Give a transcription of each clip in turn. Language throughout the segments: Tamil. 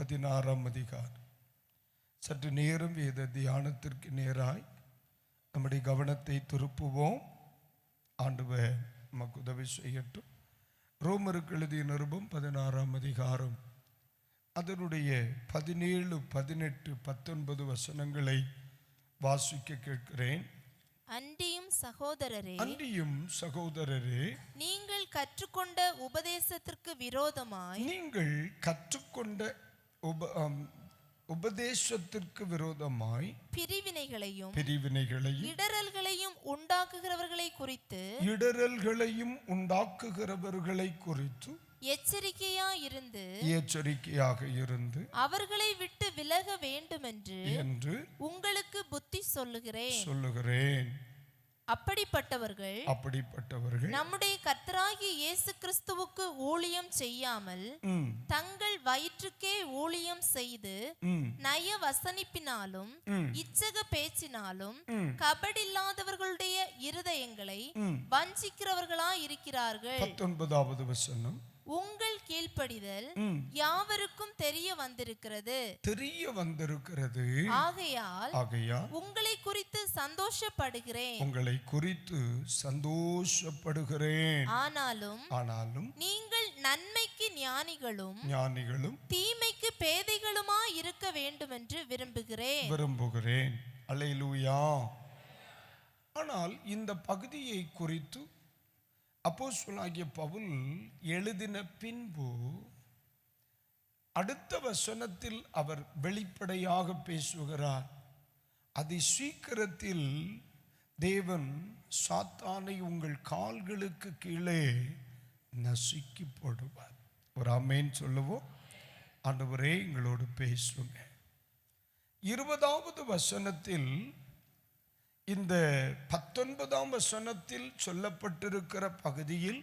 16ஆம் அதிகாரம். சற்று நேரம் வேத தியானத்திற்கு நேராய் நம்முடைய கவனத்தை திருப்புவோம். ஆண்டவர் நமக்கு உதவி செய்யட்டும். ரோமருக்கு எழுதிய நிருபம் 16ஆம் அதிகாரம் அதனுடைய 17, 18, 19 வசனங்களை வாசிக்க கேட்கிறேன். அன்றியும் சகோதரரே, நீங்கள் கற்றுக்கொண்ட உபதேசத்திற்கு விரோதமாய் பிரிவினைகளையும் இடறல்களையும் உண்டாக்குகிறவர்களை குறித்து எச்சரிக்கையாக இருந்து அவர்களை விட்டு விலக வேண்டும் என்று உங்களுக்கு புத்தி சொல்லுகிறேன். அப்படிப்பட்டவர்கள் நம்முடைய கர்த்தராகிய இயேசு கிறிஸ்துவுக்கு ஊழியம் செய்யாமல் தங்கள் வயிற்றுக்கே ஊழியம் செய்து நய வசனிப்பினாலும் இச்சக பேச்சினாலும் கபடில்லாதவர்களுடைய இருதயங்களை வஞ்சிக்கிறவர்களாய் இருக்கிறார்கள். 19வது வசனம். உங்கள் கீழ்ப்படிதல் யாவருக்கும் தெரிய வந்திருக்கிறது. ஆகையால் உங்களை குறித்து சந்தோஷப்படுகிறேன். ஆனாலும் நீங்கள் நன்மைக்கு ஞானிகளும் தீமைக்கு பேதைகளுமாய் இருக்க வேண்டும் என்று விரும்புகிறேன். அல்லேலூயா. ஆனால் இந்த பகுதியை குறித்து அப்போஸ்தலனாகிய பவுல் எழுதின பின்பு அடுத்த வசனத்தில் அவர் வெளிப்படையாக பேசுகிறார். அதி சீக்கிரத்தில் தேவன் சாத்தானை உங்கள் கால்களுக்கு கீழே நசுக்கி போடுவார். ஒரு ஆமென் சொல்லுவோம். ஆண்டவரே எங்களோடு பேசுங்க. 20வது வசனத்தில் இந்த 19ஆம் வசனத்தில் சொல்லப்பட்டிருக்கிற பகுதியில்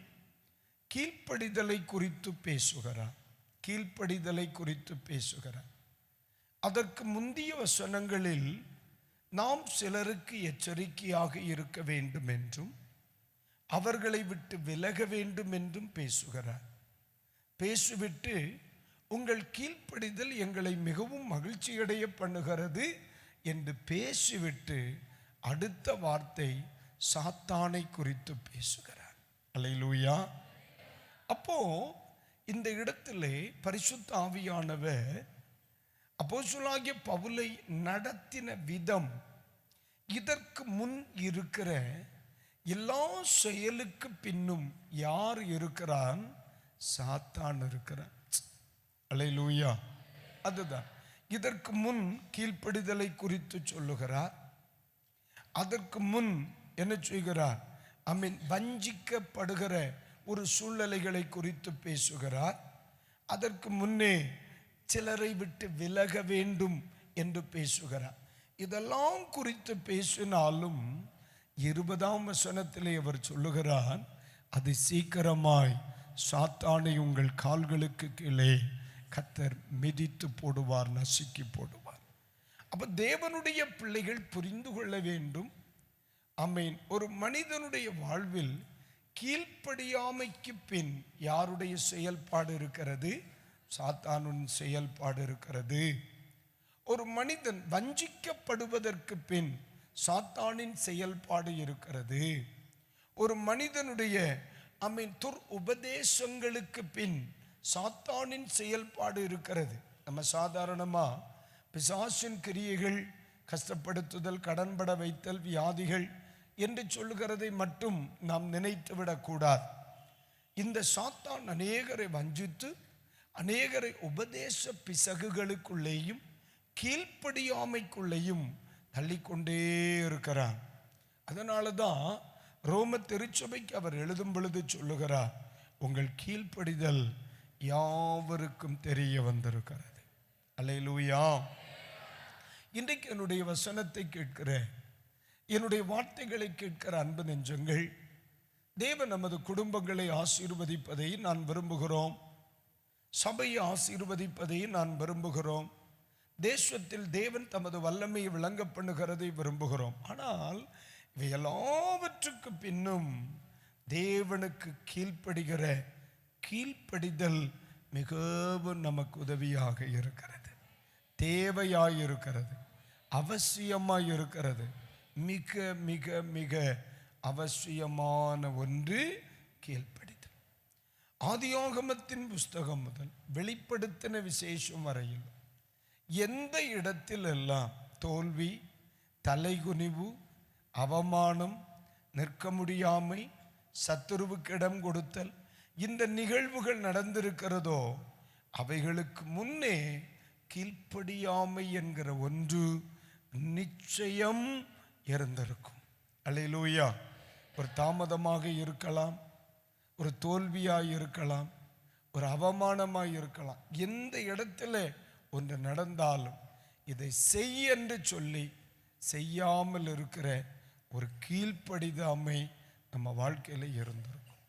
கீழ்ப்படிதலை குறித்து பேசுகிறார். அதற்கு முந்தைய வசனங்களில் நாம் சிலருக்கு எச்சரிக்கையாக இருக்க வேண்டும் என்றும் அவர்களை விட்டு விலக வேண்டும் என்றும் பேசிவிட்டு உங்கள் கீழ்ப்படிதல் எங்களை மிகவும் மகிழ்ச்சியடைய பண்ணுகிறது என்று பேசிவிட்டு அடுத்த வார்த்தை சாத்தானை குறித்து பேசுகிறார். அல்லேலூயா. அப்போ இந்த இடத்திலே பரிசுத்த ஆவியானவர் அப்போஸ்தலனாகிய பவுலை நடத்தின விதம், இதற்கு முன் இருக்கிற எல்லா செயலுக்கு பின்னும் யார் இருக்கிறான்? சாத்தான் இருக்கிறான். அல்லேலூயா. அதுதான் இதற்கு முன் கீழ்ப்படிதலை குறித்து சொல்லுகிறார். அதற்கு முன் என்ன செய்கிறார்? வஞ்சிக்கப்படுகிற ஒரு சூழ்நிலைகளை குறித்து பேசுகிறார். அதற்கு முன்னே சிலரை விட்டு விலக வேண்டும் என்று பேசுகிறார். இதெல்லாம் குறித்து பேசினாலும் 20ஆம் வசனத்திலே அவர் சொல்லுகிறார், அது சீக்கிரமாய் சாத்தானை உங்கள் கால்களுக்கு கீழே கர்த்தர் மிதித்து போடுவார், நசுக்கி போடுவார். அப்ப தேவனுடைய பிள்ளைகள் புரிந்து கொள்ள வேண்டும். ஆமென். ஒரு மனிதனுடைய வாழ்வில் கீழ்ப்படியாமைக்கு பின் யாருடைய செயல்பாடு இருக்கிறது? சாத்தானின் செயல்பாடு இருக்கிறது. ஒரு மனிதன் வஞ்சிக்கப்படுவதற்கு பின் சாத்தானின் செயல்பாடு இருக்கிறது. ஒரு மனிதனுடைய உபதேசங்களுக்கு பின் சாத்தானின் செயல்பாடு இருக்கிறது. நம்ம சாதாரணமா பிசாசின் கிரியைகள், கஷ்டப்படுத்துதல், கடன்பட வைத்தல், வியாதிகள் என்று சொல்லுகிறதை மட்டும் நாம் நினைத்து விடக்கூடாது. இந்த சாத்தான் அநேகரை வஞ்சித்து அநேகரை உபதேச பிசகுகளுக்குள்ளேயும் கீழ்ப்படியாமைக்குள்ளேயும் தள்ளிக்கொண்டே இருக்கிறான். அதனால தான் ரோம திருச்சபைக்கு அவர் எழுதும் பொழுது சொல்லுகிறார், உங்கள் கீழ்ப்படிதல் யாவருக்கும் தெரிய வந்திருக்கிறது. அல்லேலூயா. இன்றைக்கு என்னுடைய வசனத்தை கேட்கிற, என்னுடைய வார்த்தைகளை கேட்கிற அன்பு நெஞ்சங்கள், தேவன் நமது குடும்பங்களை ஆசீர்வதிப்பதை நான் விரும்புகிறோம். சபையை ஆசீர்வதிப்பதை நான் விரும்புகிறோம். தேசத்தில் தேவன் தமது வல்லமையை விளங்க பண்ணுகிறதை விரும்புகிறோம். ஆனால் இவை எல்லாவற்றுக்கு பின்னும் தேவனுக்கு கீழ்ப்படுகிற கீழ்ப்படிதல் மிகவும் நமக்கு உதவியாக இருக்கிறது, தேவையாய் இருக்கிறது, அவசியமாய் இருக்கிறது. மிக மிக மிக அவசியமான ஒன்று கீழ்ப்படிதல். ஆதியாகமத்தின் புஸ்தகம் முதல் வெளிப்படுத்தின விசேஷம் வரையில் எந்த இடத்தில் எல்லாம் தோல்வி, தலைகுனிவு, அவமானம், நிற்க முடியாமை, சத்துருவுக்கு இடம் கொடுத்தல், இந்த நிகழ்வுகள் நடந்திருக்கிறதோ அவைகளுக்கு முன்னே கீழ்ப்படியாமை என்கிற ஒன்று நிச்சயம் இருந்திருக்கும். அல்லேலூயா. ஒரு தாமதமாக இருக்கலாம், ஒரு தோல்வியாய் இருக்கலாம், ஒரு அவமானமாய் இருக்கலாம். எந்த இடத்துல ஒன்று நடந்தாலும் இதை செய் என்று சொல்லி செய்யாமல் இருக்கிற ஒரு கீழ்ப்படிதாமை நம்ம வாழ்க்கையில் இருந்திருக்கும்.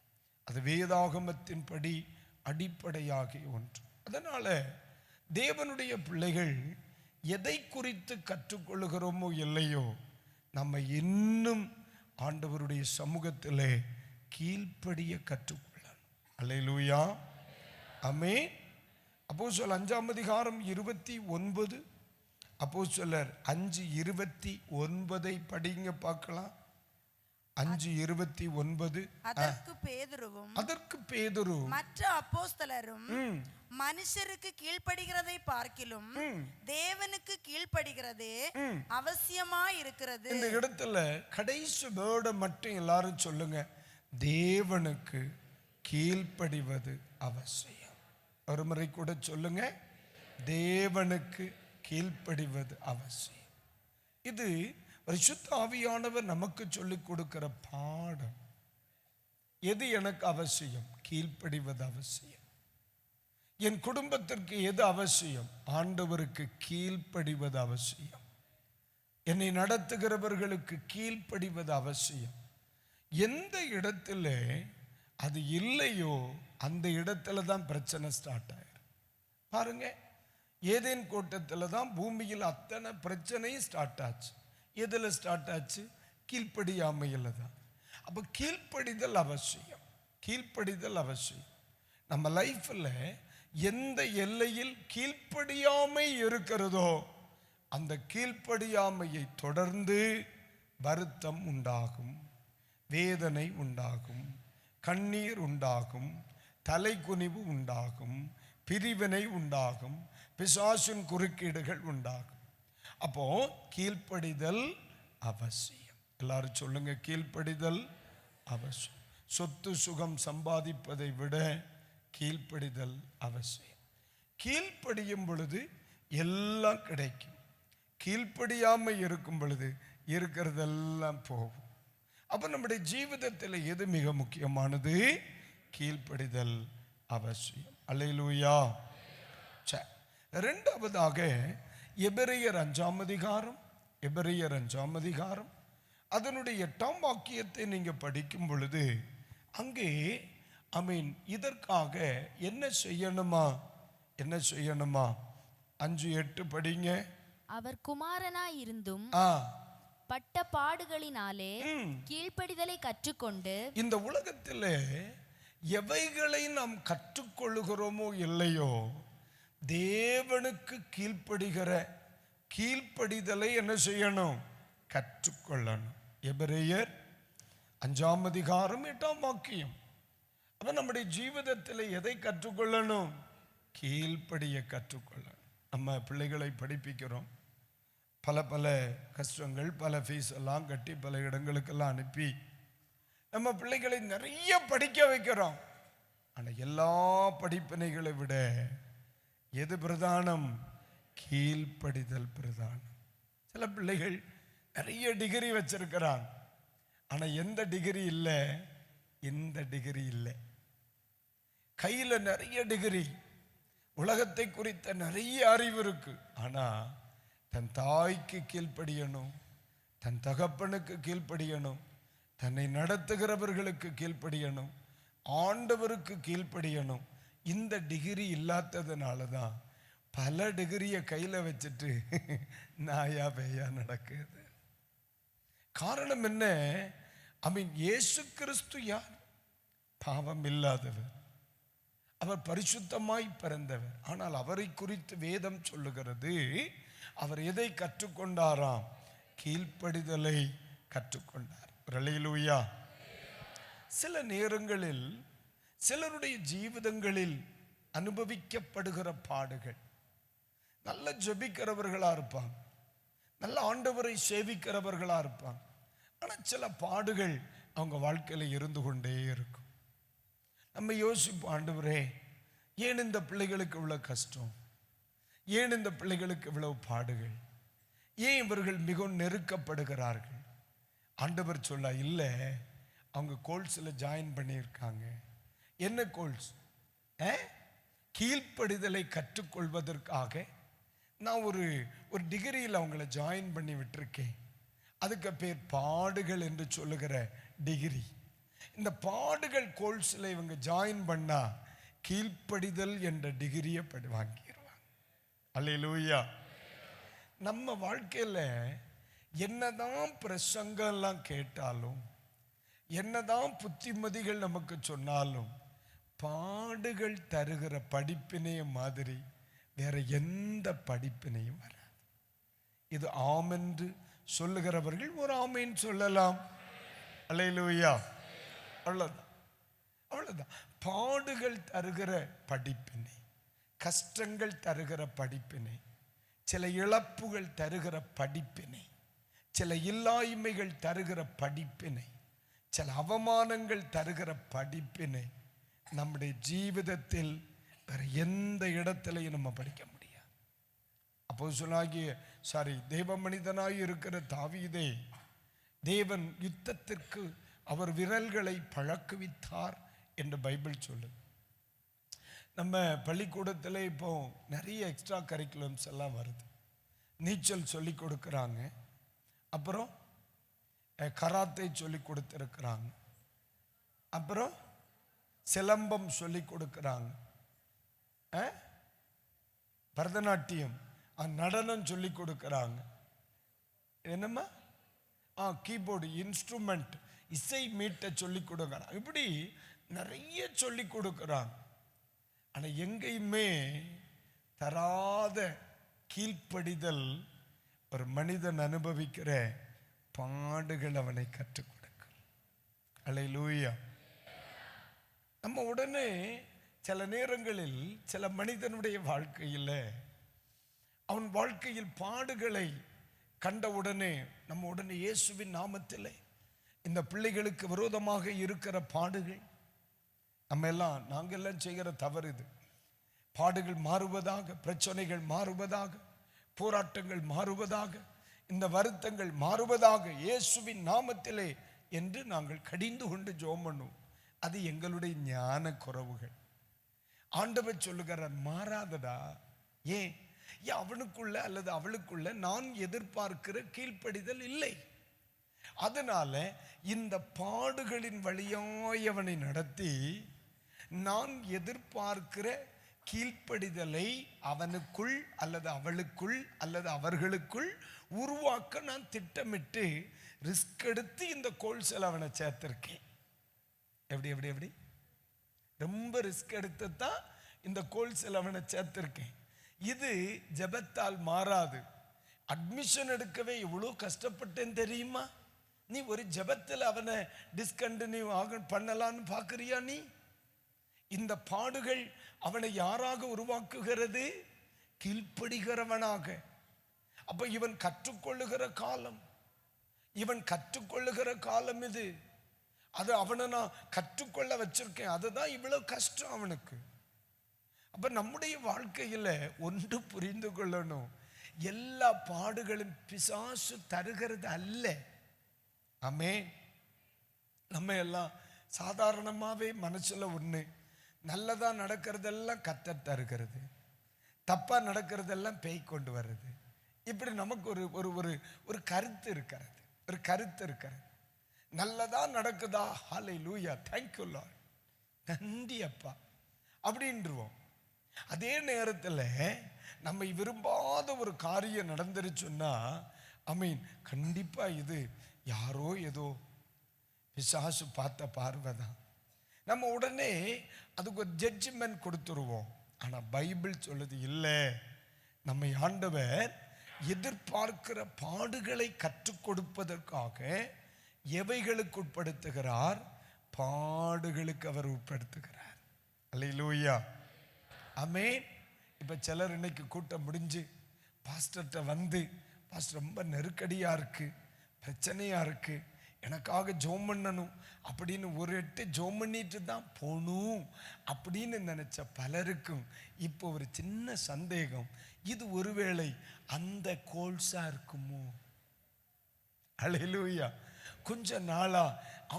அது வேதாகமத்தின்படி அடிப்படையாகிய ஒன்று. அதனால தேவனுடைய பிள்ளைகள் எதை குறித்து கற்றுக்கொள்கிறோமோ இல்லையோ, நம்ம இன்னும் ஆண்டவருடைய சமூகத்திலே கீழ்ப்படிய கற்றுக்கொள்ளணும். அல்லேலூயா, ஆமென். அப்போஸ்தலர் 5ஆம் அதிகாரம் 29, அப்போஸ்தலர் 5:29 படிங்க பார்க்கலாம். 5:29. அதற்கு பேதுருவும் மற்ற அப்போஸ்தலரும் மனுஷருக்கு கீழ்ப்படுகிறதை பார்க்கிலும் தேவனுக்கு கீழ்ப்படுகிறதே அவசியமாய் இருக்கிறது. இந்த இடத்துல கடைசி வேர்டை மட்டும் எல்லாரும் சொல்லுங்க. தேவனுக்கு கீழ்ப்படிவது அவசியம். ஒரு முறை கூட சொல்லுங்க, தேவனுக்கு கீழ்ப்படிவது அவசியம். இது பரிசுத்த ஆவியானவர் நமக்கு சொல்லிக் கொடுக்கிற பாடம். எது எனக்கு அவசியம்? கீழ்ப்படிவது அவசியம். என் குடும்பத்திற்கு எது அவசியம்? ஆண்டவருக்கு கீழ்ப்படிவது அவசியம். என்னை நடத்துகிறவர்களுக்கு கீழ்ப்படிவது அவசியம். எந்த இடத்துல அது இல்லையோ அந்த இடத்துல தான் பிரச்சனை ஸ்டார்ட் ஆயிரும். பாருங்க, ஏதேன் கோட்டத்தில் தான் பூமியில் அத்தனை பிரச்சனையும் ஸ்டார்ட் ஆச்சு. எதில் ஸ்டார்ட் ஆச்சு? கீழ்ப்படியாமையில் தான். அப்போ கீழ்ப்படிதல் அவசியம், கீழ்ப்படிதல் அவசியம். நம்ம லைஃப்பில் எந்த எல்லையில் கீழ்ப்படியாமை இருக்கிறதோ அந்த கீழ்ப்படியாமையை தொடர்ந்து வருத்தம் உண்டாகும், வேதனை உண்டாகும், கண்ணீர் உண்டாகும், தலைகுனிவு உண்டாகும், பிரிவினை உண்டாகும், பிசாசின் குறுக்கீடுகள் உண்டாகும். அப்போ கீழ்ப்படிதல் அவசியம். எல்லாரும் சொல்லுங்க, கீழ்ப்படிதல் அவசியம். சொத்து சுகம் சம்பாதிப்பதை விட கீழ்ப்படிதல் அவசியம். கீழ்ப்படியும் பொழுது எல்லாம் கிடைக்கும், கீழ்ப்படியாமை இருக்கும் பொழுது இருக்கிறதெல்லாம் போகும். அப்போ நம்முடைய ஜீவிதத்தில் எது மிக முக்கியமானது? கீழ்ப்படிதல் அவசியம். அல்லேலூயா. இரண்டாவதாக எபிரெயர் 5ஆம் அதிகாரம், எபிரெயர் 5ஆம் அதிகாரம் அதனுடைய 8ஆம் வாக்கியத்தை நீங்க படிக்கும் பொழுது அங்கே இதற்காக என்ன செய்யணுமா, என்ன செய்யணுமா? 5:8 படிங்க. அவர் குமாரனாய் இருந்தும் பட்ட பாடுகளினாலே கீழ்ப்படிதலை கற்றுக்கொண்டு. இந்த உலகத்தில் எவைகளை நாம் கற்றுக்கொள்ளுகிறோமோ இல்லையோ, தேவனுக்கு கீழ்ப்படுகிற கீழ்ப்படிதலை என்ன செய்யணும்? கற்றுக்கொள்ளணும். எபிரெயர் 5ஆம் அதிகாரம் 8ஆம் வாக்கியம். அப்ப நம்முடைய ஜீவிதத்தில் எதை கற்றுக்கொள்ளணும்? கீழ்ப்படிய கற்றுக்கொள்ளணும். நம்ம பிள்ளைகளை படிப்பிக்கிறோம், பல பல கஷ்டங்கள், பல ஃபீஸ் எல்லாம் கட்டி பல இடங்களுக்கெல்லாம் அனுப்பி நம்ம பிள்ளைகளை நிறைய படிக்க வைக்கிறோம். ஆனால் எல்லா படிப்பினைகளை விட எது பிரதானம்? கீழ்ப்படிதல் பிரதானம். சில பிள்ளைகள் நிறைய டிகிரி வச்சிருக்கிறாங்க, ஆனால் எந்த டிகிரி இல்லை? இந்த டிகிரி இல்லை. கையில் நிறைய டிகிரி, உலகத்தை குறித்த நிறைய அறிவு இருக்கு, ஆனால் தன் தாய்க்கு கீழ்ப்படியணும், தன் தகப்பனுக்கு கீழ்ப்படியணும், தன்னை நடத்துகிறவர்களுக்கு கீழ்ப்படியணும், ஆண்டவருக்கு கீழ்ப்படியணும். இந்த டிகிரி இல்லாததுனால தான் பல டிகிரியை கையில் வச்சுட்டு நாயா பேயா நடக்குது. காரணம் என்ன? இயேசு கிறிஸ்து யார்? பாவம் இல்லாதவர். அவர் பரிசுத்தமாய் பிறந்தவர். ஆனால் அவரை குறித்து வேதம் சொல்லுகிறது, அவர் எதை கற்றுக்கொண்டாராம்? கீழ்ப்படிதலை கற்றுக்கொண்டார். அல்லேலூயா. சில நேரங்களில் சிலருடைய ஜீவிதங்களில் அனுபவிக்கப்படுகிற பாடுகள், நல்ல ஜெபிக்கிறவர்களா இருப்பாங்க, நல்ல ஆண்டவரை சேவிக்கிறவர்களா இருப்பாங்க, ஆனால் சில பாடுகள் அவங்க வாழ்க்கையில் இருந்து கொண்டே இருக்கும். நம்ம யோசிப்போம், ஆண்டவரே ஏன் இந்த பிள்ளைகளுக்கு இவ்வளவு கஷ்டம், ஏன் இந்த பிள்ளைகளுக்கு இவ்வளவு பாடுகள், ஏன் இவர்கள் மிகவும் நெருக்கப்படுகிறார்கள்? ஆண்டவர் சொல்ல, இல்லை, அவங்க கோல்ஸில் ஜாயின் பண்ணியிருக்காங்க. என்ன கோல்ஸ்? கீழ்ப்படிதலை கற்றுக்கொள்வதற்காக நான் ஒரு டிகிரியில் அவங்கள ஜாயின் பண்ணி விட்டுருக்கேன். அதுக்கு பேர் பாடுகள் என்று சொல்லுகிற டிகிரி. இந்த பாடுகள் கோல்ஸில் இவங்க ஜாயின் பண்ணா கீழ்ப்படிதல் என்ற டிகிரியை வாங்கிடுவாங்க. அல்லேலூயா. நம்ம வாழ்க்கையில் என்னதான் பிரசங்கம்லாம் கேட்டாலும், என்னதான் புத்திமதிகள் நமக்கு சொன்னாலும், பாடுகள் தருகிற படிப்பினைய மாதிரி வேற எந்த படிப்பினையும் வராது. இது ஆமென்று சொல்லுகிறவர்கள் ஒரு ஆமேன் சொல்லலாம். அல்லேலூயா. அவ்வளவுதான், அவ்வளவுதான். பாடுகள் தருகிற படிப்பினை, கஷ்டங்கள் தருகிற படிப்பினை, சில இழப்புகள் தருகிற படிப்பினை, சில இல்லாய்மைகள் தருகிற படிப்பினை, சில அவமானங்கள் தருகிற படிப்பினை நம்முடைய ஜீவிதத்தில் வேற எந்த இடத்திலையும் நம்ம படிக்க முடியாது. அப்போஸ்தலனாகிய தேவ மனிதனாய் இருக்கிற தாவீதை தேவன் யுத்தத்திற்கு அவர் விரல்களை பழக்குவித்தார் என்று பைபிள் சொல்லுது. நம்ம பள்ளிக்கூடத்தில் இப்போ நிறைய எக்ஸ்ட்ரா கரிக்குலம்ஸ் எல்லாம் வருது. நீச்சல் சொல்லி கொடுக்குறாங்க, அப்புறம் கராத்தே சொல்லி கொடுத்துருக்குறாங்க, அப்புறம் சிலம்பம் சொல்லி கொடுக்குறாங்க, பரதநாட்டியம் நடனம் சொல்லி கொடுக்குறாங்க, என்னம்மா கீபோர்டு இன்ஸ்ட்ருமெண்ட் இசை மீட்ட சொல்லி கொடுக்குறாங்க. இப்படி நிறைய சொல்லி கொடுக்குறாங்க. ஆனால் எங்கேயுமே தராத கீழ்ப்படிதல் ஒரு மனிதன் அனுபவிக்கிற பாடுகள் அவனை கற்றுக் கொடுக்கும். அல்லேலூயா. நம்ம உடனே சில நேரங்களில் சில மனிதனுடைய வாழ்க்கையில் அவன் வாழ்க்கையில் பாடுகளை கண்டவுடனே நம்ம உடனே இயேசுவின் நாமத்தில் இந்த பிள்ளைகளுக்கு விரோதமாக இருக்கிற பாடுகள், நாங்கள் எல்லாம் செய்கிற தவறு இது. பாடுகள் மாறுவதாக, பிரச்சனைகள் மாறுவதாக, போராட்டங்கள் மாறுவதாக, இந்த வருத்தங்கள் மாறுவதாக இயேசுவின் நாமத்திலே என்று நாங்கள் கடிந்து கொண்டு ஜெபம் பண்ணுவோம். அது எங்களுடைய ஞான குறைவுகள். ஆண்டவர் சொல்லுகிறார், மாறாதடா. ஏன்? அவனுக்குள்ள அல்லது அவளுக்குள்ள நான் எதிர்பார்க்கிற கீழ்ப்படிதல் இல்லை. அதனால இந்த பாடுகளின் வழியாய் அவனை நடத்தி நான் எதிர்பார்க்கிற கீழ்ப்படிதலை அவனுக்குள் அல்லது அவளுக்குள் அல்லது அவர்களுக்குள் உருவாக்க நான் திட்டமிட்டு ரிஸ்க் எடுத்து இந்த கோல்ஸில் அவனை சேர்த்திருக்கேன். எப்படி எப்படி எப்படி ரொம்ப ரிஸ்க் எடுத்து தான் இந்த கோல்ஸில் அவனை சேர்த்திருக்கேன். இது ஜெபத்தால் மாறாது. அட்மிஷன் எடுக்கவே எவ்வளோ கஷ்டப்பட்டேன்னு தெரியுமா? நீ ஒரு ஜெபத்தில் அவனை டிஸ்கண்டினியூ பண்ணலான்னு பார்க்குறியா? நீ இந்த பாடுகள் அவனை யாராக உருவாக்குகிறது? கீழ்ப்படுகிறவனாக. அப்ப இவன் கற்றுக்கொள்ளுகிற காலம், இவன் கற்றுக்கொள்ளுகிற காலம் இது. அது அவனை நான் கற்றுக்கொள்ள வச்சிருக்கேன். அதுதான் இவ்வளவு கஷ்டம் அவனுக்கு. அப்ப நம்முடைய வாழ்க்கையில் ஒன்று புரிந்து கொள்ளணும், எல்லா பாடுகளும் பிசாசு தருகிறது அல்ல. ஆமென். நம்ம எல்லாம் சாதாரணமாகவே மனசுல ஒன்று, நல்லதா நடக்கிறதெல்லாம் கர்த்தர் தருகிறது, தப்பா நடக்கிறதெல்லாம் பேய் கொண்டு வர்றது. இப்படி நமக்கு ஒரு ஒரு ஒரு ஒரு கருத்து இருக்கிறது, ஒரு கருத்து இருக்கிறது. நல்லதா நடக்குதா, ஹல்லேலூயா, தேங்க்யூ லார்ட், நன்றி அப்பா அப்படின்றுவோம். அதே நேரத்தில் நம்ம விரும்பாத ஒரு காரியம் நடந்துருச்சுன்னா, ஐ கண்டிப்பா இது யாரோ ஏதோ பிசாசு பார்த்த பார்வை தான், நம்ம உடனே அதுக்கு ஒரு ஜட்ஜ்மெண்ட் கொடுத்துருவோம். ஆனா பைபிள் சொல்லுது இல்லை, நம்மை ஆண்டவர் எதிர்பார்க்கிற பாடுகளை கற்றுக் கொடுப்பதற்காக எவைகளுக்கு உட்படுத்துகிறார்? பாடுகளுக்கு அவர் உட்படுத்துகிறார். அல்லேலூயா, ஆமென். இப்போ சிலர் இன்னைக்கு கூட்டம் முடிஞ்சு பாஸ்டர்கிட்ட வந்து, பாஸ்டர் ரொம்ப நெருக்கடியா இருக்கு, பிரச்சனையா இருக்கு, எனக்காக ஜெபம் பண்ணணும் அப்படின்னு ஒரு எட்டு ஜெபம் பண்ணிட்டு தான் போகணும் அப்படின்னு நினைச்ச பலருக்கும் இப்போ ஒரு சின்ன சந்தேகம், இது ஒருவேளை அந்த கோல்ஸா இருக்குமோ? அல்லேலூயா. கொஞ்ச நாளா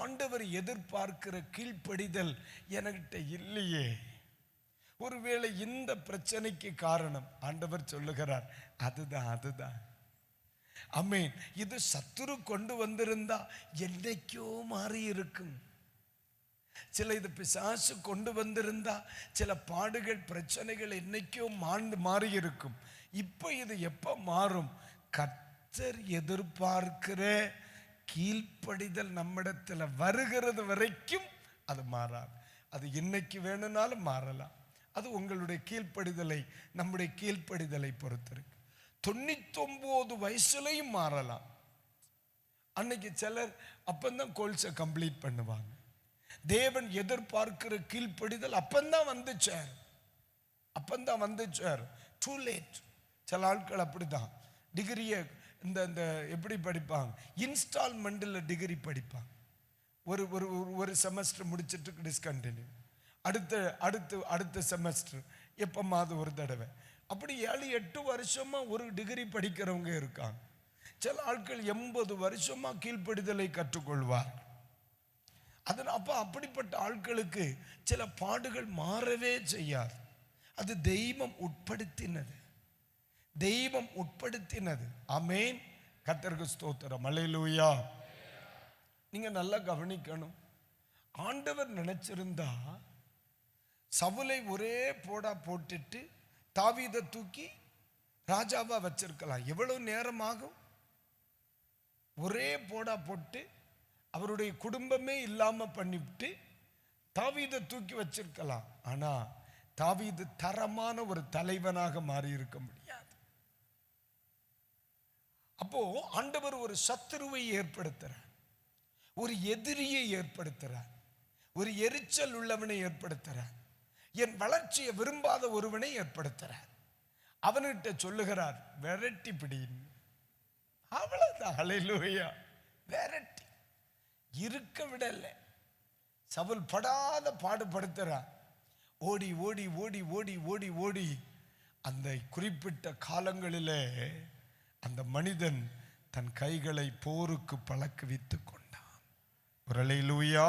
ஆண்டவர் எதிர்பார்க்கிற கீழ்ப்படிதல் என்கிட்ட இல்லையே. ஒருவேளை இந்த பிரச்சனைக்கு காரணம் ஆண்டவர் சொல்லுகிறார், அதுதான். ஆமென். இது சத்துரு கொண்டு வந்திருந்தா என்னைக்கோ மாறி இருக்கும். சில இது பிசாசு கொண்டு வந்திருந்தா சில பாடுகள் பிரச்சனைகள் என்னைக்கோ மாறி இருக்கும். இப்போ இது எப்ப மாறும்? கர்த்தர் எதிர்பார்க்கிற கீழ்ப்படிதல் நம்மிடத்துல வருகிறது வரைக்கும் அது மாறாது. அது இன்னைக்கு வேணும்னாலும் மாறலாம். அது உங்களுடைய கீழ்ப்படிதலை, நம்முடைய கீழ்ப்படிதலை பொறுத்திருக்கு. 99 வயசுலையும் மாறலாம். அன்னைக்கு சிலர் அப்பந்தான் கோல்ஸை கம்ப்ளீட் பண்ணுவாங்க. தேவன் எதிர்பார்க்கிற கீழ்ப்படிதல் அப்பந்தான் வந்துச்சார். Too late. சில ஆட்கள் அப்படிதான் டிகிரியை இந்த எப்படி படிப்பாங்க, இன்ஸ்டால்மெண்ட்டில் டிகிரி படிப்பாங்க. ஒரு செமஸ்டர் முடிச்சிட்டு டிஸ்கண்டினியூ, அடுத்த செமஸ்டர் எப்பமாவது ஒரு தடவை, அப்படி 7-8 வருஷமா ஒரு டிகிரி படிக்கிறவங்க இருக்காங்க. சில ஆட்கள் 80 வருஷமா கீழ்ப்படிதலை கற்றுக்கொள்வார். அப்ப அப்படிப்பட்ட ஆட்களுக்கு சில பாடுகள் மாறவே செய்யாது. அது தெய்வம் உட்படுத்தினது. ஆமென். கர்த்தருக்கு ஸ்தோத்திரம். அல்லேலூயா. நீங்க நல்லா கவனிக்கணும். ஆண்டவர் நினைச்சிருந்தா சவுலை ஒரே போட்டுட்டு தாவீதை தூக்கி ராஜாவா வச்சிருக்கலாம். எவ்வளவு நேரம் ஆகும்? ஒரே போட்டு அவருடைய குடும்பமே இல்லாம பண்ணிவிட்டு தாவீதை தூக்கி வச்சிருக்கலாம். ஆனா தாவீது தரமான ஒரு தலைவனாக மாறி இருக்க முடியாது. அப்போ ஆண்டவர் ஒரு சத்துருவை ஏற்படுத்துறார், ஒரு எதிரியை ஏற்படுத்துறார், ஒரு எரிச்சல் உள்ளவனை ஏற்படுத்துறார், என் வளர்ச்சியை விரும்பாத ஒருவனை ஏற்படுத்துறார். அவன்கிட்ட சொல்லுகிறார், விரட்டி பிடின்னு. அவ்வளவுதான். அல்லேலூயா. விரட்டி இருக்க விடல. சவுல் படாத பாடுபடுத்துறார். ஓடி ஓடி ஓடி ஓடி ஓடி ஓடி அந்த குறிப்பிட்ட காலங்களிலே அந்த மனிதன் தன் கைகளை போருக்கு பழக்குவித்துக் கொண்டான். ஒரு அல்லேலூயா.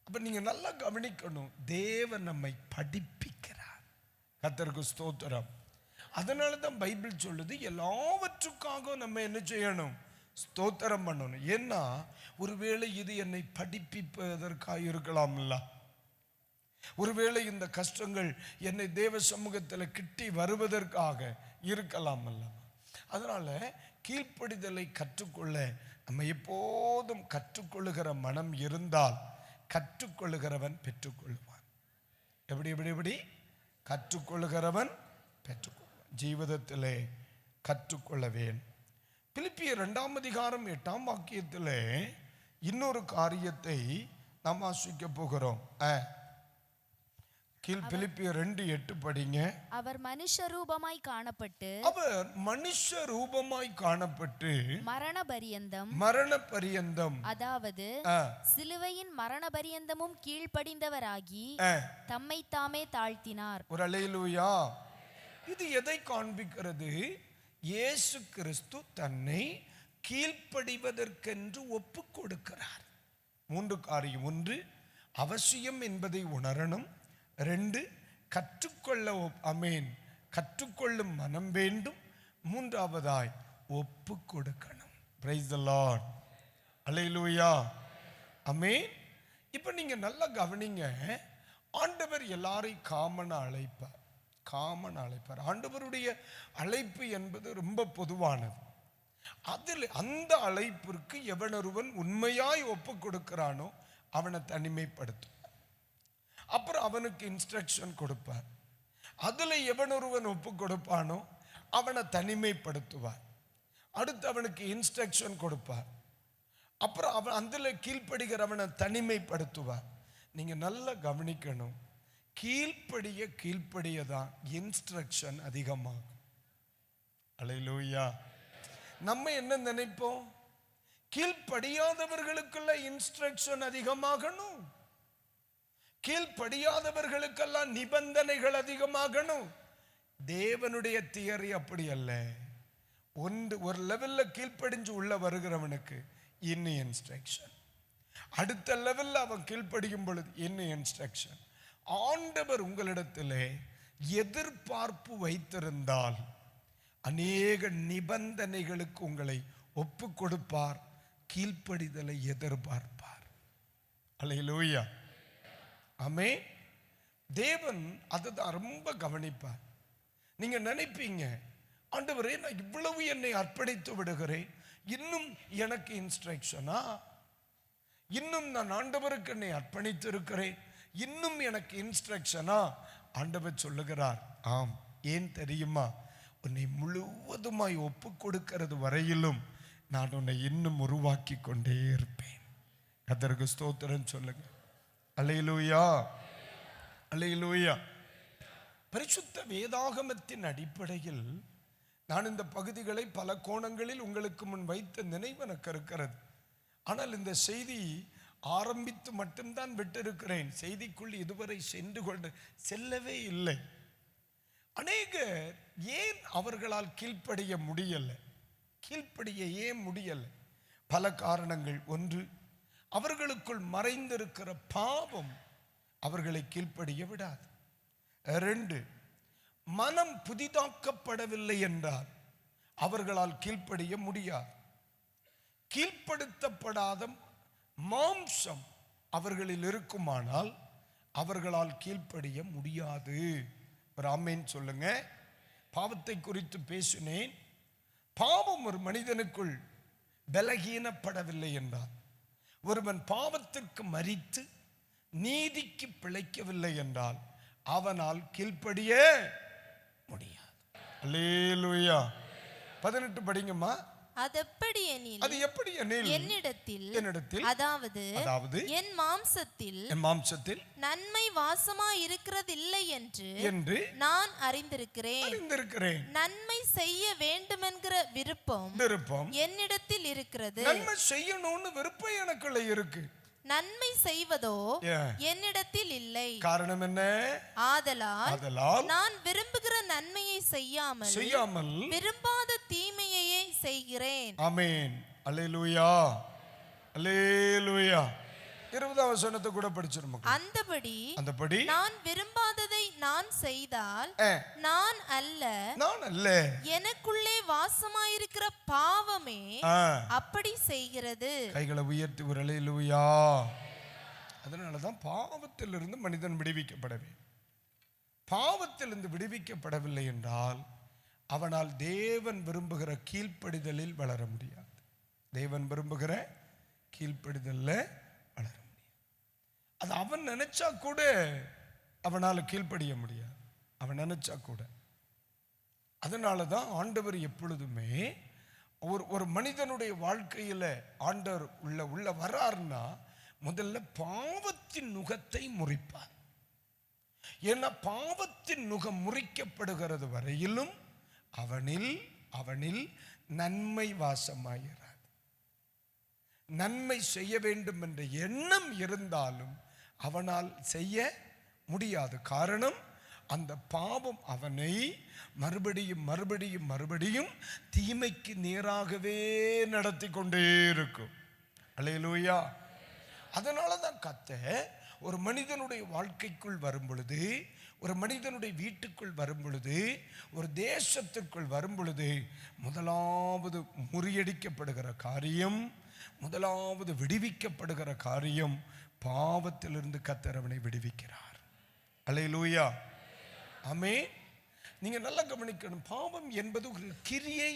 அப்ப நீங்க நல்லா கவனிக்கணும், தேவன் நம்மை படிப்பிக்கிறார். கர்த்தருக்கு ஸ்தோத்திரம். அதனால தான் பைபிள் சொல்லுது, எல்லாவற்றுக்காக நம்ம என்ன செய்யணும்? ஸ்தோத்திரம் பண்ணணும். ஏன்னா ஒருவேளை இது என்னை படிப்பிப்பதற்காக இருக்கலாம்ல, ஒருவேளை இந்த கஷ்டங்கள் என்னை தேவ சமூகத்தில் கிட்டி வருவதற்காக இருக்கலாம் அல்லவா? அதனால கீழ்ப்படிதலை கற்றுக்கொள்ள நம்ம எப்போதும் கற்றுக்கொள்ளுகிற மனம் இருந்தால் கற்றுக்கொள்ளுகிறவன் பெற்றுக்கொள்வான். எப்படி கற்றுக்கொள்ளுகிறவன் பெற்றுக்கொள்வான். ஜீவிதத்திலே கற்றுக்கொள்ள வேண்டும். பிலிப்பியர் 2:8 இன்னொரு காரியத்தை நாம் வாசிக்க போகிறோம். பிலிப்பியர் 2:8 படிங்க. அவர் மனுஷ ரூபமாய் காணப்பட்டு மரண பரியந்தம் அதாவது சிலுவையின் மரண பரியந்தமும் கீழ்ப்படிந்தவராகி தம்மை தாமே தாழ்த்தினார். ஒரு அல்லேலூயா. இது எதை காண்பிக்கிறது? இயேசு கிறிஸ்து தன்னை கீழ்ப்படிவதற்கென்று ஒப்பு கொடுக்கிறார். 3 காரியம். 1, அவசியம் என்பதை உணரணும். 2, கற்றுக்கொள்ளும் மனம் வேண்டும். 3ஆவதாய் ஒப்பு கொடுக்கணும். Praise the Lord. Hallelujah. Amen. இப்போ நீங்க நல்லா கவனிங்க. ஆண்டவர் எல்லாரையும் காமனா அழைப்பார். ஆண்டவருடைய அழைப்பு என்பது ரொம்ப பொதுவானது. அதில் அந்த அழைப்பிற்கு எவனொருவன் உண்மையாய் ஒப்பு கொடுக்கிறானோ அவனை தனிமைப்படுத்தும். அப்புறம் அவனுக்கு இன்ஸ்ட்ரக்ஷன் கொடுப்பார். அதுல எவன் ஒருவன் ஒப்பு கொடுப்பானோ அவனை தனிமைப்படுத்துவார். அடுத்து அவனுக்கு இன்ஸ்ட்ரக்ஷன் கொடுப்பார். அப்புறம் அவன் அதுல கீழ்ப்படுகிறவனை தனிமைப்படுத்துவார். நீங்க நல்லா கவனிக்கணும், கீழ்ப்படிய தான் இன்ஸ்ட்ரக்ஷன் அதிகமாகும். அல்லேலூயா. நம்ம என்ன நினைப்போம்? கீழ்ப்படியாதவர்களுக்குள்ள இன்ஸ்ட்ரக்ஷன் அதிகமாகணும், கீழ்ப்படியாதவர்களுக்கெல்லாம் நிபந்தனைகள் அதிகமாகணும். தேவனுடைய தியரி அப்படி அல்ல. ஒரு லெவல்ல கீழ்ப்படிஞ்சு உள்ள வருகிறவனுக்கு இன்னும் இன்ஸ்ட்ரக்ஷன், அடுத்த லெவல்ல அவன் கீழ்ப்படியும் பொழுது இன்னும் இன்ஸ்ட்ரக்ஷன். ஆண்டவர் உங்களிடத்திலே எதிர்பார்ப்பு வைத்திருந்தால் அநேக நிபந்தனைகளுக்கு உங்களை ஒப்பு கொடுப்பார், கீழ்ப்படிதலை எதிர்பார்ப்பார். அல்லேலூயா. ஆமென். தேவன் அதுதான் ரொம்ப கவனிப்பார். நீங்க நினைப்பீங்க, ஆண்டவரே நான் இவ்வளவு என்னை அர்ப்பணித்து விடுகிறேன், இன்னும் எனக்கு இன்ஸ்ட்ரக்ஷனா? இன்னும் நான் ஆண்டவருக்கு என்னை அர்ப்பணித்து இருக்கிறேன், இன்னும் எனக்கு இன்ஸ்ட்ரக்ஷனா? ஆண்டவர் சொல்லுகிறார், ஆம். ஏன் தெரியுமா? உன்னை முழுவதுமாய் ஒப்பு கொடுக்கிறது வரையிலும் நான் உன்னை இன்னும் உருவாக்கி கொண்டே இருப்பேன். கர்த்தருக்கு ஸ்தோத்திரம் சொல்லுங்க. அல்லேலூயா, அல்லேலூயா. பரிசுத்த வேதாகமத்தின் அடிப்படையில் நான் இந்த பகுதிகளை பல கோணங்களில் உங்களுக்கு முன் வைத்த நினைவு எனக்கு இருக்கிறது. ஆனால் இந்த செய்தி ஆரம்பித்து மட்டும்தான் விட்டிருக்கிறேன். செய்திக்குள் இதுவரை செல்லவே இல்லை. அநேகர் ஏன் அவர்களால் கீழ்ப்படிய முடியல? கீழ்ப்படிய ஏன் முடியல? பல காரணங்கள். ஒன்று, அவர்களுக்குள் மறைந்திருக்கிற பாவம் அவர்களை கீழ்ப்படிய விடாது. 2, மனம் புதிதாக்கப்படவில்லை என்றால் அவர்களால் கீழ்ப்படிய முடியாது. கீழ்ப்படுத்தப்படாத மாம்சம் அவர்களில் இருக்குமானால் அவர்களால் கீழ்ப்படிய முடியாது. ஒரு ஆமென் சொல்லுங்க. பாவத்தை குறித்து பேசினேன். பாவம் ஒரு மனிதனுக்குள் பலகீனப்படவில்லை என்றால், ஒருவன் பாவத்திற்கு மரித்து நீதிக்கு பிழைக்கவில்லை என்றால் அவனால் கீழ்ப்படிய முடியாது. அல்லேலூயா. 18 படிங்கம்மா. அது எப்படி எனில் என்னிடத்தில் அதாவது என் மாம்சத்தில் நன்மை வாசமா இருக்கிறதில்லை என்று நான் அறிந்திருக்கிறேன். நன்மை செய்ய வேண்டுமென்கிற விருப்பம் என்னிடத்தில் இருக்கிறது. நன்மை செய்யணும்னு விருப்பம் எனக்குள்ள இருக்கு. நன்மை செய்வதோ என்னிடத்தில் இல்லை. காரணம் என்ன? ஆதலால் நான் விரும்புகிற நன்மையை செய்யாமல் விரும்பாத தீமையையே செய்கிறேன். ஆமென். அல்லேலூயா, அல்லேலூயா. 20வது வசனத்தை கூட படிச்சிருமா? அந்தபடி நான் விரும்பாததை நான் செய்தால் நான் அல்ல எனக்குள்ளே வாசமாயிருக்கிற பாவமே அப்படி செய்கிறது. கைகளை உயர்த்தி ஒரு அல்லேலூயா. அதனாலதான் பாவத்திலிருந்து மனிதன் விடுவிக்கப்படவே. பாவத்திலிருந்து விடுவிக்கப்படவில்லை என்றால் அவனால் தேவன் விரும்புகிற கீழ்ப்படிதலில் வளர முடியாது. தேவன் விரும்புகிற கீழ்ப்படிதல்ல வளர முடியாது. அது அவன் நினைச்சா கூட அவனால் கீழ்ப்படிய முடியாது. அவன் நினைச்சா கூட. அதனாலதான் ஆண்டவர் எப்பொழுதுமே ஒரு மனிதனுடைய வாழ்க்கையில ஆண்டவர் உள்ள வர்றாருன்னா முதல்ல பாவத்தின் நுகத்தை முறிப்பார். ஏன்னா பாவத்தின் நுகம் முறிக்கப்படுகிறது வரையிலும் அவனில் நன்மை வாசமாயிராது. நன்மை செய்ய வேண்டும் என்ற எண்ணம் இருந்தாலும் அவனால் செய்ய முடியாது. காரணம், அந்த பாவம் அவனை மறுபடியும் தீமைக்கு நேராகவே நடத்தி கொண்டே இருக்கும். அல்லேலூயா. அதனாலதான் கர்த்தர் ஒரு மனிதனுடைய வாழ்க்கைக்குள் வரும் பொழுது, ஒரு மனிதனுடைய வீட்டுக்குள் வரும் பொழுது, ஒரு தேசத்திற்குள் வரும் பொழுது முதலாவது முறியடிக்கப்படுகிற காரியம், முதலாவது விடுவிக்கப்படுகிற காரியம், பாவத்திலிருந்து கர்த்தர் அவனை விடுவிக்கிறார். அல்லேலூயா. ஆமென். நீங்க நல்லா கவனிக்கணும். பாவம் என்பது ஒரு கிரியை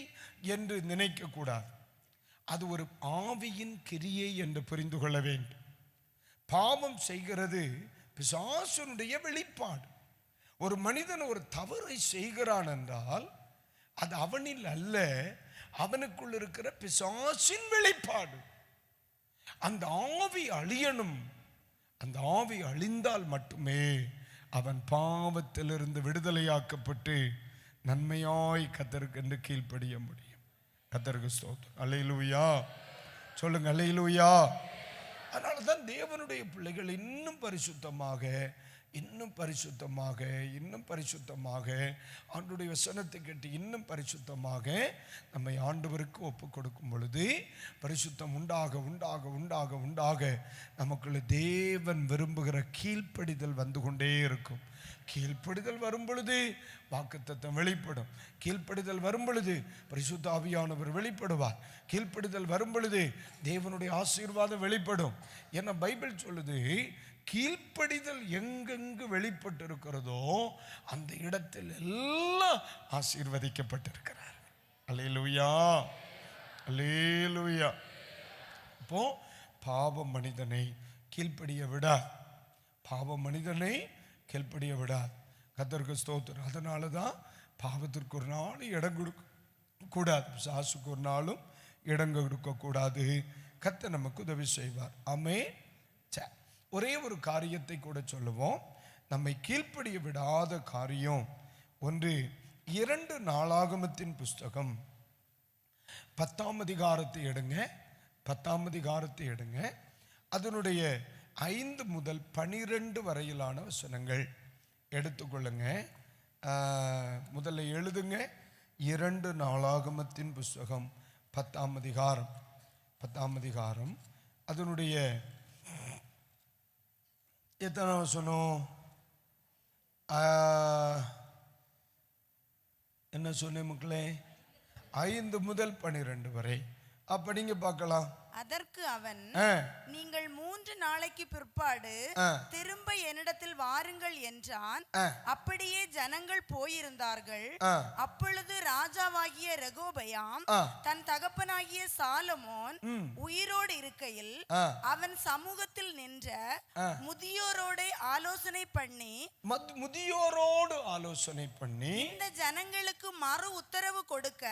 என்று நினைக்க கூடாது. அது ஒரு ஆவியின் கிரியை என்று புரிந்து கொள்ள வேண்டும். பாவம் செய்கிறது பிசாசுடைய வெளிப்பாடு. ஒரு மனிதன் ஒரு தவறை செய்கிறான் என்றால் அது அவனில் அல்ல, அவனுக்குள் இருக்கிற பிசாசின் வெளிப்பாடு. அந்த ஆவி அழியணும். அந்த ஆவி அழிந்தால் மட்டுமே அவன் பாவத்திலிருந்து விடுதலையாக்கப்பட்டு நன்மையாய் கர்த்தருக்கு என்று கீழ்ப்படிய முடியும். கர்த்தருக்கு ஸ்தோத்திரம். அல்லேலூயா சொல்லுங்க, அல்லேலூயா. அதனால தான் தேவனுடைய பிள்ளைகள் இன்னும் பரிசுத்தமாக, இன்னும் பரிசுத்தமாக, இன்னும் பரிசுத்தமாக ஆண்டவருடைய வசனத்தை கேட்டு இன்னும் பரிசுத்தமாக நம்மை ஆண்டவருக்கு ஒப்பு கொடுக்கும் பொழுது பரிசுத்தம் உண்டாக உண்டாக உண்டாக உண்டாக நமக்குள்ள தேவன் விரும்புகிற கீழ்ப்படிதல் வந்து கொண்டே இருக்கும். கீழ்ப்படிதல் வரும் பொழுது வாக்குத்தத்தம் வெளிப்படும். கீழ்ப்படிதல் வரும் பொழுது பரிசுத்த ஆவியானவர் வெளிப்படுவார். கீழ்ப்படிதல் வரும் பொழுது தேவனுடைய ஆசீர்வாதம் வெளிப்படும். ஏன்னா பைபிள் சொல்லுது, கீழ்ப்படிதல் எங்கெங்கு வெளிப்பட்டு இருக்கிறதோ அந்த இடத்தில் எல்லாம் ஆசீர்வதிக்கப்பட்டிருக்கிறார். அல்லேலூயா, அல்லேலூயா. அப்போ பாவ மனிதனை கீழ்ப்படிய விடாது, பாவ மனிதனை கீழ்ப்படிய விடாது. கர்த்தருக்கு ஸ்தோத்திரம். அதனால தான் பாவத்திற்கு ஒரு நாள் இடம் கொடுக்க கூடாது, பிசாசுக்கு ஒரு நாளும் இடம் கொடுக்கக்கூடாது. கர்த்தர் நமக்கு உதவி செய்வார். ஆமென். ஒரே ஒரு காரியத்தை கூட சொல்லுவோம். நம்மை கீழ்ப்படிய விடாத காரியம் ஒன்று, 2 நாளாகமத்தின் புஸ்தகம் 10ஆம் அதிகாரத்தை எடுங்க. 10ஆம் அதிகாரத்தை எடுங்க. அதனுடைய 5 முதல் 12 வரையிலான வசனங்கள் எடுத்துக்கொள்ளுங்க. முதல்ல எழுதுங்க. 2 நாளாகமத்தின் புஸ்தகம் 10ஆம் அதிகாரம், 10ஆம் அதிகாரம் அதனுடைய எத்தனை வசனம்? என்ன சொன்னேன் மக்களே? 5 முதல் 12 வரை. அப்ப நீங்க பார்க்கலாம். அதற்கு அவன், நீங்கள் 3 நாளைக்கு பிற்பாடு திரும்ப என்னிடத்தில் வாருங்கள் என்றான். அப்படியே ஜனங்கள் போயிருந்தார்கள். அப்பொழுது ராஜாவாகிய ரெகோபெயாம் தன் தகப்பனாகிய சாலமோன் உயிரோடு இருக்கையில் அவன் சமூகத்தில் நின்ற முதியோரோடு ஆலோசனை பண்ணி இந்த ஜனங்களுக்கு மறு உத்தரவு கொடுக்க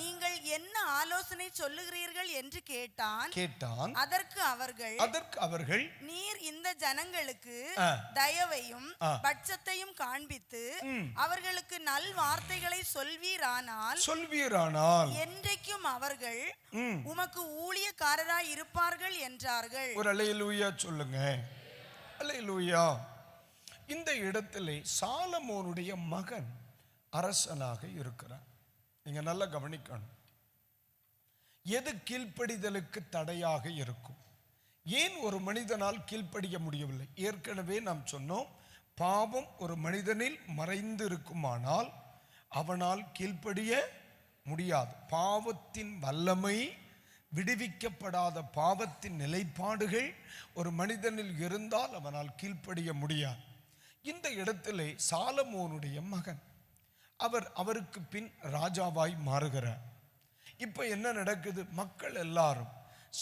நீங்கள் என்ன ஆலோசனை சொல்லுகிறீர்கள் என்று கேட்டான். அதற்கு அவர்கள் நீர் இந்த ஜனங்களுக்கு தயவையும் பட்சத்தையும் காண்பித்து அவர்களுக்கு நல் வார்த்தைகளை சொல்வீரானால் என்றைக்கும் அவர்கள் உமக்கு ஊழியக்காரராய் இருப்பார்கள் என்றார்கள். ஒரு அல்லேலூயா சொல்லுங்க. அல்லேலூயா. இந்த இடத்திலே சாலமோனுடைய மகன் அரசனாக இருக்கிறார். நீங்க நல்லா கவனிக்கணும். எது கீழ்ப்படிதலுக்கு தடையாக இருக்கும்? ஏன் ஒரு மனிதனால் கீழ்ப்படிய முடியவில்லை? ஏற்கனவே நாம் சொன்னோம், பாவம் ஒரு மனிதனில் மறைந்து இருக்குமானால் அவனால் கீழ்ப்படிய முடியாது. பாவத்தின் வல்லமை, விடுவிக்கப்படாத பாவத்தின் நிலைப்பாடுகள் ஒரு மனிதனில் இருந்தால் அவனால் கீழ்ப்படிய முடியாது. இந்த இடத்திலே சாலமோனுடைய மகன் அவருக்கு பின் ராஜாவாய் மாறுகிறார். இப்ப என்ன நடக்குது? மக்கள் எல்லாரும்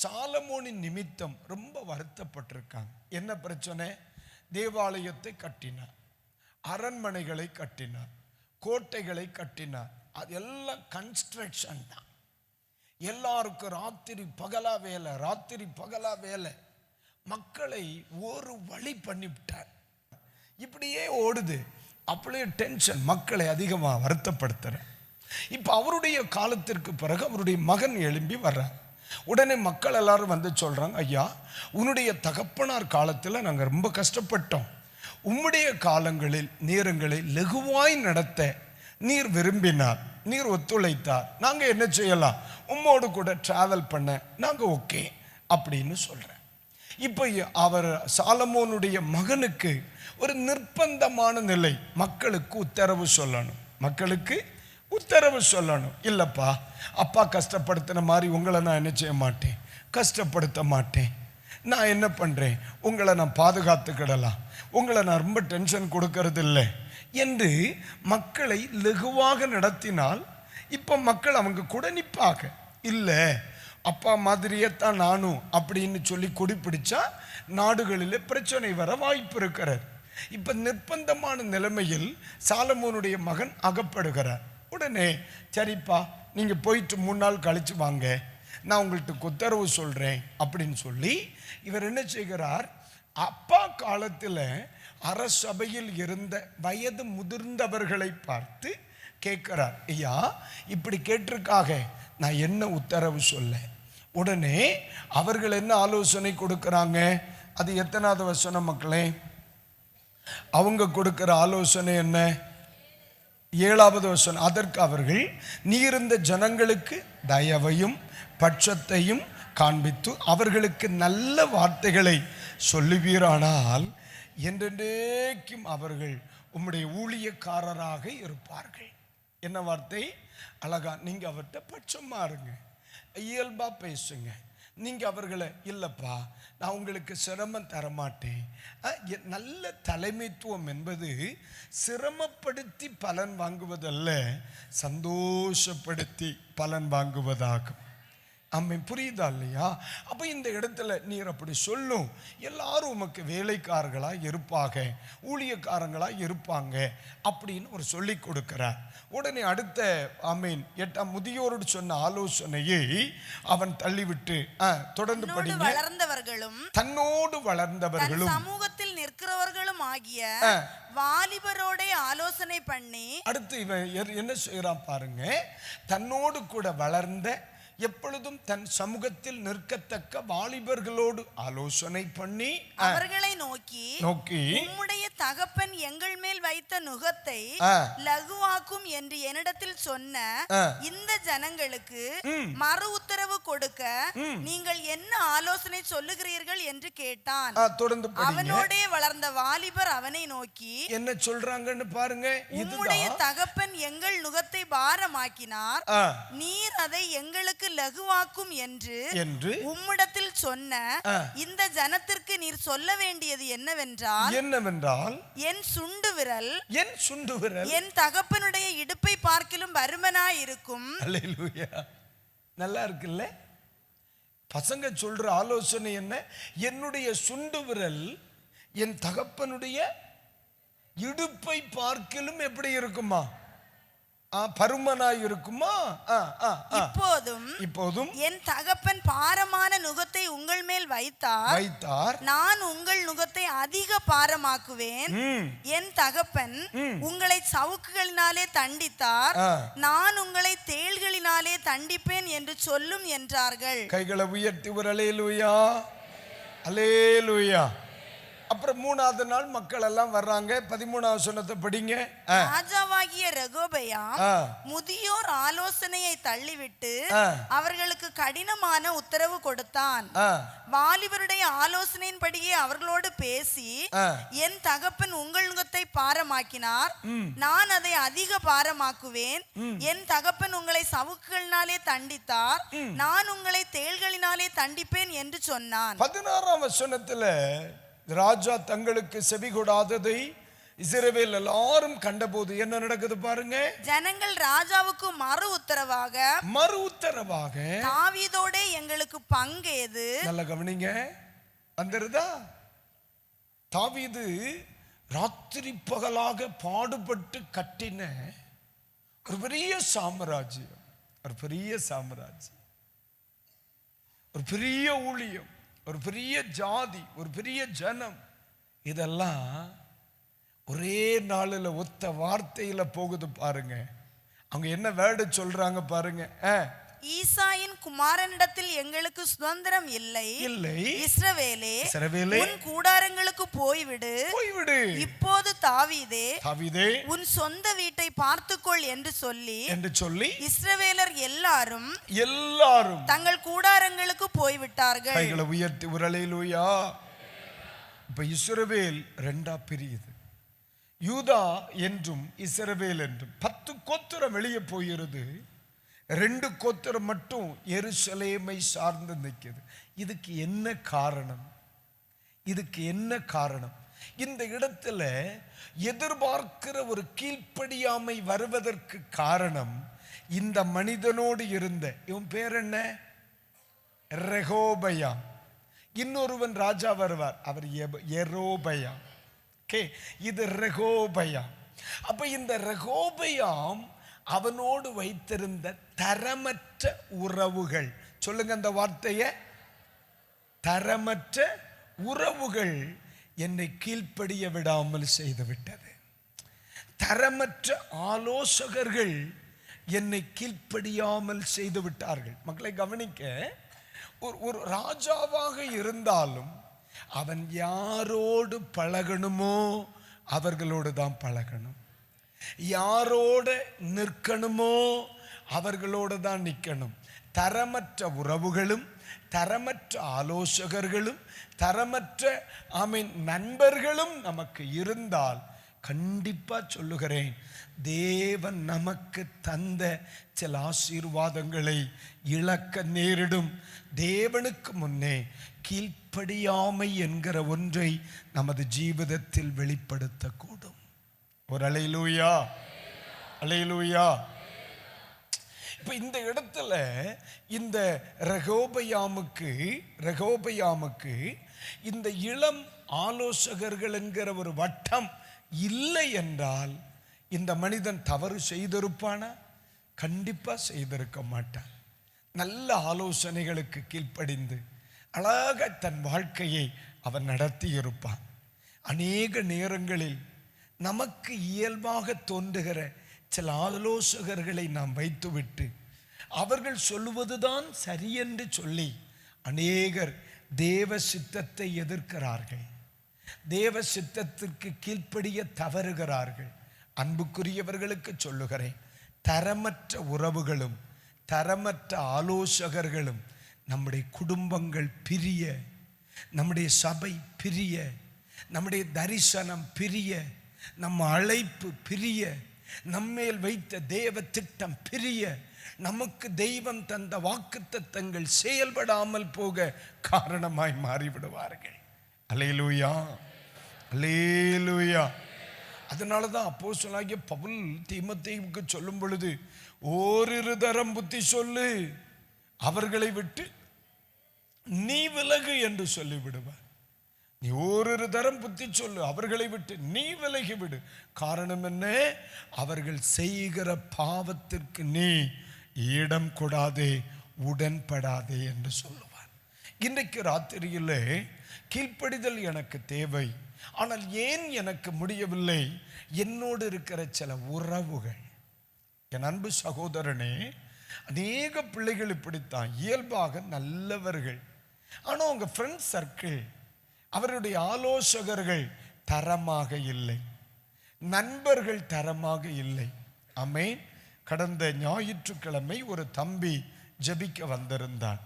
சாலமோனின் நிமித்தம் ரொம்ப வருத்தப்பட்டிருக்காங்க. என்ன பிரச்சனை? தேவாலயத்தை கட்டினார், அரண்மனைகளை கட்டினார், கோட்டைகளை கட்டினார். அது எல்லாம் கன்ஸ்ட்ரக்ஷன் தான். எல்லாருக்கும் ராத்திரி பகலா வேலை, ராத்திரி பகலா வேலை. மக்களை ஒரு வழி பண்ணிவிட்டார். இப்படியே ஓடுது. அப்படியே டென்ஷன், மக்களை அதிகமாக வருத்தப்படுத்துற. இப்போ அவருடைய காலத்திற்கு பிறகு அவருடைய மகன் எழும்பி வர்றார். உடனே மக்கள் எல்லாரும் வந்து சொல்றாங்க, ஐயா, உன்னுடைய தகப்பனார் காலத்தில் நாங்கள் ரொம்ப கஷ்டப்பட்டோம். உம்முடைய காலங்களில் நேரங்களை லகுவாய் நடத்த நீர் விரும்பினார், நீர் ஒத்துழைத்தார். நாங்கள் என்ன செய்யலாம்? உம்மோடு கூட டிராவல் பண்ண நாங்கள் ஓகே அப்படின்னு சொல்கிறேன். இப்போ அவர் சாலமோனுடைய மகனுக்கு ஒரு நிர்பந்தமான நிலை. மக்களுக்கு உத்தரவு சொல்லணும், மக்களுக்கு உத்தரவு சொல்லணும். இல்லைப்பா, அப்பா கஷ்டப்படுத்தின மாதிரி உங்களை நான் என்ன செய்ய மாட்டேன், கஷ்டப்படுத்த மாட்டேன். நான் என்ன பண்ணுறேன், உங்களை நான் பாதுகாத்துக்கிடலாம், உங்களை நான் ரொம்ப டென்ஷன் கொடுக்கறது இல்லை என்று மக்களை லகுவாக நடத்தினால் இப்போ மக்கள் அவங்க கூட நிற்பாங்க. இல்லை, அப்பா மாதிரியே தான் நானும் அப்படின்னு சொல்லி கொடி பிடிச்சா நாடுகளிலே பிரச்சனை வர வாய்ப்பு இருக்கிறது. இப்ப நிர்பந்தமான நிலைமையில் சாலமோனுடைய மகன் அகப்படுகிறார். உடனே சரிப்பா நீங்க போயிட்டு 3 நாள் கழிச்சு வாங்க, நான் உங்கள்கிட்ட உத்தரவு சொல்றேன் அப்படின்னு சொல்லி இவர் என்ன செய்கிறார், அப்பா காலத்தில் அரசபையில் இருந்த வயது முதிர்ந்தவர்களை பார்த்து கேட்கிறார், ஐயா இப்படி கேட்டிருக்காக நான் என்ன உத்தரவு சொல்ல. உடனே அவர்கள் என்ன ஆலோசனை கொடுக்கறாங்க, அது எத்தனாவது வசனம் மக்களே? அவங்க கொடுக்கிற ஆலோசனை என்ன? 7வது வசனம். அதற்கு அவர்கள், நீ இருந்த ஜனங்களுக்கு தயவையும் பட்சத்தையும் காண்பித்து அவர்களுக்கு நல்ல வார்த்தைகளை சொல்லுவீரானால் என்றென்றைக்கும் அவர்கள் உம்முடைய ஊழியக்காரராக இருப்பார்கள். என்ன வார்த்தை அழகா, நீங்க அவர்கிட்ட பட்சமா இருங்க, இயல்பா பேசுங்க. நீங்க அவர்களை இல்லப்பா நான் உங்களுக்கு சிரமம் தரமாட்டேன். நல்ல தலைமைத்துவம் என்பது சிரமப்படுத்தி பலன் வாங்குவதல்ல, சந்தோஷப்படுத்தி பலன் வாங்குவதாகும். அம்மை புரியுதா இல்லையா? அப்போ இந்த இடத்துல நீர் அப்படி சொல்லும், எல்லாரும் உமக்கு வேலைக்காரர்களா இருப்பாங்க, ஊழியக்காரங்களா இருப்பாங்க அப்படின்னு ஒரு சொல்லி கொடுக்கிறார். உடனே அடுத்த ஆமீன் 8ஆம் முதியோரோடு சொன்ன ஆலோசனையை அவன் தள்ளிவிட்டு தொடர்ந்து படிங்க. வளர்ந்தவர்களும் தன்னோடு வளர்ந்தவர்களும் சமூகத்தில் நிற்கிறவர்களும் ஆகிய வாலிபரோட ஆலோசனை பண்ணி, அடுத்து இவன் என்ன செய்யறான் பாருங்க, தன்னோடு கூட வளர்ந்த எப்பொழுதும் தன் சமூகத்தில் நிற்கத்தக்க வாலிபர்களோடு ஆலோசனை பண்ணி அவர்களை நோக்கி உம்முடைய தகப்பன் எங்கள் மேல் வைத்த நுகத்தை லகுவாக்கும் என்று என்னிடத்தில் சொன்ன இந்த ஜனங்களுக்கு மறு உத்தரவு கொடுக்க நீங்கள் என்ன ஆலோசனை சொல்லுகிறீர்கள் என்று கேட்டான். அவனோடே வளர்ந்த வாலிபர் அவனை நோக்கி என்ன சொல்றாங்கன்னு பாருங்க, உம்முடைய தகப்பன் எங்கள் நுகத்தை பாரமாக்கினார், நீர் அதை எங்களுக்கு லகுவாக்கும் என்று உம்மிடத்தில் சொன்ன இந்த ஜனத்திற்கு நீர் சொல்ல வேண்டியது என்னவென்றால் என் சுண்டு விரல் என் தகப்பனுடைய இடுப்பை பார்க்கிலும் பருமனாய் இருக்கும். அல்லேலூயா. நல்லா இருக்குல்ல? பசங்க சொல்ற ஆலோசனை என்ன? என்னுடைய சுண்டு விரல் என் தகப்பனுடைய இடுப்பை பார்க்கிலும் எப்படி இருக்குமா? பருமனாய் இருக்குமா? இப்போதும் என் தகப்பன் பாரமான நுகத்தை உங்கள் மேல் வைத்தார், நான் உங்கள் நுகத்தை அதிக பாரமாக்குவேன். என் தகப்பன் உங்களை சவுக்குகளினாலே தண்டித்தார், நான் உங்களை தேள்களினாலே தண்டிப்பேன் என்று சொல்லும் என்றார்கள். கைகளை உயர்த்தி ஒரு அல்லேலூயா, அல்லேலூயா. அப்புறம் 3வது நாள் மக்கள் எல்லாம் வர்றாங்க. 13வது வசனத்தை படிங்க. ராஜாவாகிய ரெகோபெயாம் முதியோர் ஆலோசனையை தள்ளிவிட்டு அவர்களுக்கு கடினமான உத்தரவு கொடுத்தான். வாலிபருடைய ஆலோசனையின்படியே அவர்களோடு பேசி, என் தகப்பன் உங்கள் நுகத்தை பாரமாக்கினார், நான் அதை அதிக பாரமாக்குவேன். என் தகப்பன் உங்களை சவுக்குகளினாலே தண்டித்தார், நான் உங்களை தேள்களினாலே தண்டிப்பேன் என்று சொன்னான். 16ஆம் வசனத்துல ராஜா தங்களுக்கு செவி கொடாததை இஸ்ரவேல் எல்லாரும் கண்டபோது என்ன நடக்குது பாருங்க. ஜனங்கள் ராஜாவுக்கு மறு உத்தரவாக தாவீதோட எங்களுக்கு பங்கேது. நல்ல கவனிங்க, வந்துருதா? தாவீது ராத்திரி பகலாக பாடுபட்டு கட்டின ஒரு பெரிய சாம்ராஜ்யம், ஒரு பெரிய ஊழியம், ஒரு பெரிய ஜாதி, ஒரு பெரிய ஜனம், இதெல்லாம் ஒரே நாளில் ஒத்த வார்த்தையில போகுது பாருங்க. அவங்க என்ன வேர்டு சொல்றாங்க பாருங்க. ஈசாயின் குமாரனிடத்தில் எங்களுக்கு சுதந்திரம் இல்லை, இஸ்ரவேலே உன் கூடாரங்களுக்கு போய்விடு. இப்போது தாவீதே உன் சொந்த வீட்டை பார்த்துக்கொள் என்று சொல்லி இஸ்ரவேலர் எல்லாரும் தங்கள் கூடாரங்களுக்கு போய்விட்டார்கள். கைகளை உயர்த்தி ஒரு அல்லேலூயா. இப்ப இஸ்ரவேல் 2ஆ பிரியுது. யூதா என்றும் இஸ்ரவேல் என்றும் 10 கோத்திரம் வெளியே போகிறது. 2 கோத்திரம் மட்டும் எருசலேமை சார்ந்து நிற்கிறது. இதுக்கு என்ன காரணம்? இந்த இடத்துல எதிர்பார்க்கிற ஒரு கீழ்ப்படியாமை வருவதற்கு காரணம் இந்த மனிதனோடு இருந்த, இவன் பேர் என்ன? ரெகோபயாம். இன்னொருவன் ராஜா வருவார், அவர் எரோபயாம். ஓகே, இது ரெகோபயாம். அப்ப இந்த ரெகோபயாம் அவனோடு வைத்திருந்த தரமற்ற உறவுகள், சொல்லுங்க அந்த வார்த்தைய, தரமற்ற உறவுகள் என்னை கீழ்ப்படிய விடாமல் செய்து விட்டது. தரமற்ற ஆலோசகர்கள் என்னை கீழ்ப்படியாமல் செய்து விட்டார்கள். மக்களை கவனிக்க, ஒரு ராஜாவாக இருந்தாலும் அவன் யாரோடு பழகணுமோ அவர்களோடு தான் பழகணும், யாரோட நிற்கணுமோ அவர்களோடு தான் நிற்கணும். தரமற்ற உறவுகளும் தரமற்ற ஆலோசகர்களும் தரமற்ற நண்பர்களும் நமக்கு இருந்தால் கண்டிப்பா சொல்லுகிறேன், தேவன் நமக்கு தந்த சில ஆசீர்வாதங்களை இழக்க நேரிடும். தேவனுக்கு முன்னே கீழ்ப்படியாமை என்கிற ஒன்றை நமது ஜீவிதத்தில் வெளிப்படுத்தக்கூடும். ஒரு அல்லேலூயா, அல்லேலூயா. இப்ப இந்த இடத்துல இந்த ரெகோபயாமுக்கு இந்த இளம் ஆலோசகர்கள் என்கிற ஒரு வட்டம் இல்லை என்றால் இந்த மனிதன் தவறு செய்திருப்பானா? கண்டிப்பா செய்திருக்க மாட்டான். நல்ல ஆலோசனைகளுக்கு கீழ்ப்படிந்து அழகாக தன் வாழ்க்கையை அவன் நடத்தி இருப்பான். அநேக நேரங்களில் நமக்கு இயல்பாக தோன்றுகிற சில ஆலோசகர்களை நாம் வைத்துவிட்டு அவர்கள் சொல்லுவதுதான் சரியென்று சொல்லி அநேகர் தேவ சித்தத்தை எதிர்க்கிறார்கள், தேவ சித்தத்திற்கு கீழ்ப்படிய தவறுகிறார்கள். அன்புக்குரியவர்களுக்கு சொல்லுகிறேன், தரமற்ற உறவுகளும் தரமற்ற ஆலோசகர்களும் நம்முடைய குடும்பங்கள் பிரிய, நம்முடைய சபை பிரிய, நம்முடைய தரிசனம் பிரிய, நம்ம அழைப்பு பிரிய, நம்மேல் வைத்த தேவ திட்டம் பிரிய, நமக்கு தெய்வம் தந்த வாக்குத்தத்தங்கள் செயல்படாமல் போக காரணமாய் மாறிவிடுவார்கள். அல்லேலூயா, அல்லேலூயா. அதனாலதான் அப்போஸ்தலனாகிய பவுல் தீமோத்தேயுவுக்கு சொல்லும் பொழுது, ஓரிரு தரம் புத்தி சொல்லு, அவர்களை விட்டு நீ விலகு என்று சொல்லிவிடுவார். நீ ஓரிரு தரம் புத்தி சொல்லு, அவர்களை விட்டு நீ விலகி விடு. காரணம் என்ன? அவர்கள் செய்கிற பாவத்திற்கு நீ இடம் கொடாதே, உடன்படாதே என்று சொல்லுவார். இன்றைக்கு ராத்திரியிலே கீழ்ப்படிதல் எனக்கு தேவை, ஆனால் ஏன் எனக்கு முடியவில்லை? என்னோடு இருக்கிற சில உறவுகள். என் அன்பு சகோதரனே, அநேக பிள்ளைகள் இப்படித்தான், இயல்பாக நல்லவர்கள், ஆனால் உங்க ஃப்ரெண்ட் சர்க்கிள், அவருடைய ஆலோசகர்கள் தரமாக இல்லை, நண்பர்கள் தரமாக இல்லை. ஆமென். கடந்த ஞாயிற்றுக்கிழமை ஒரு தம்பி ஜெபிக்க வந்திருந்தான்.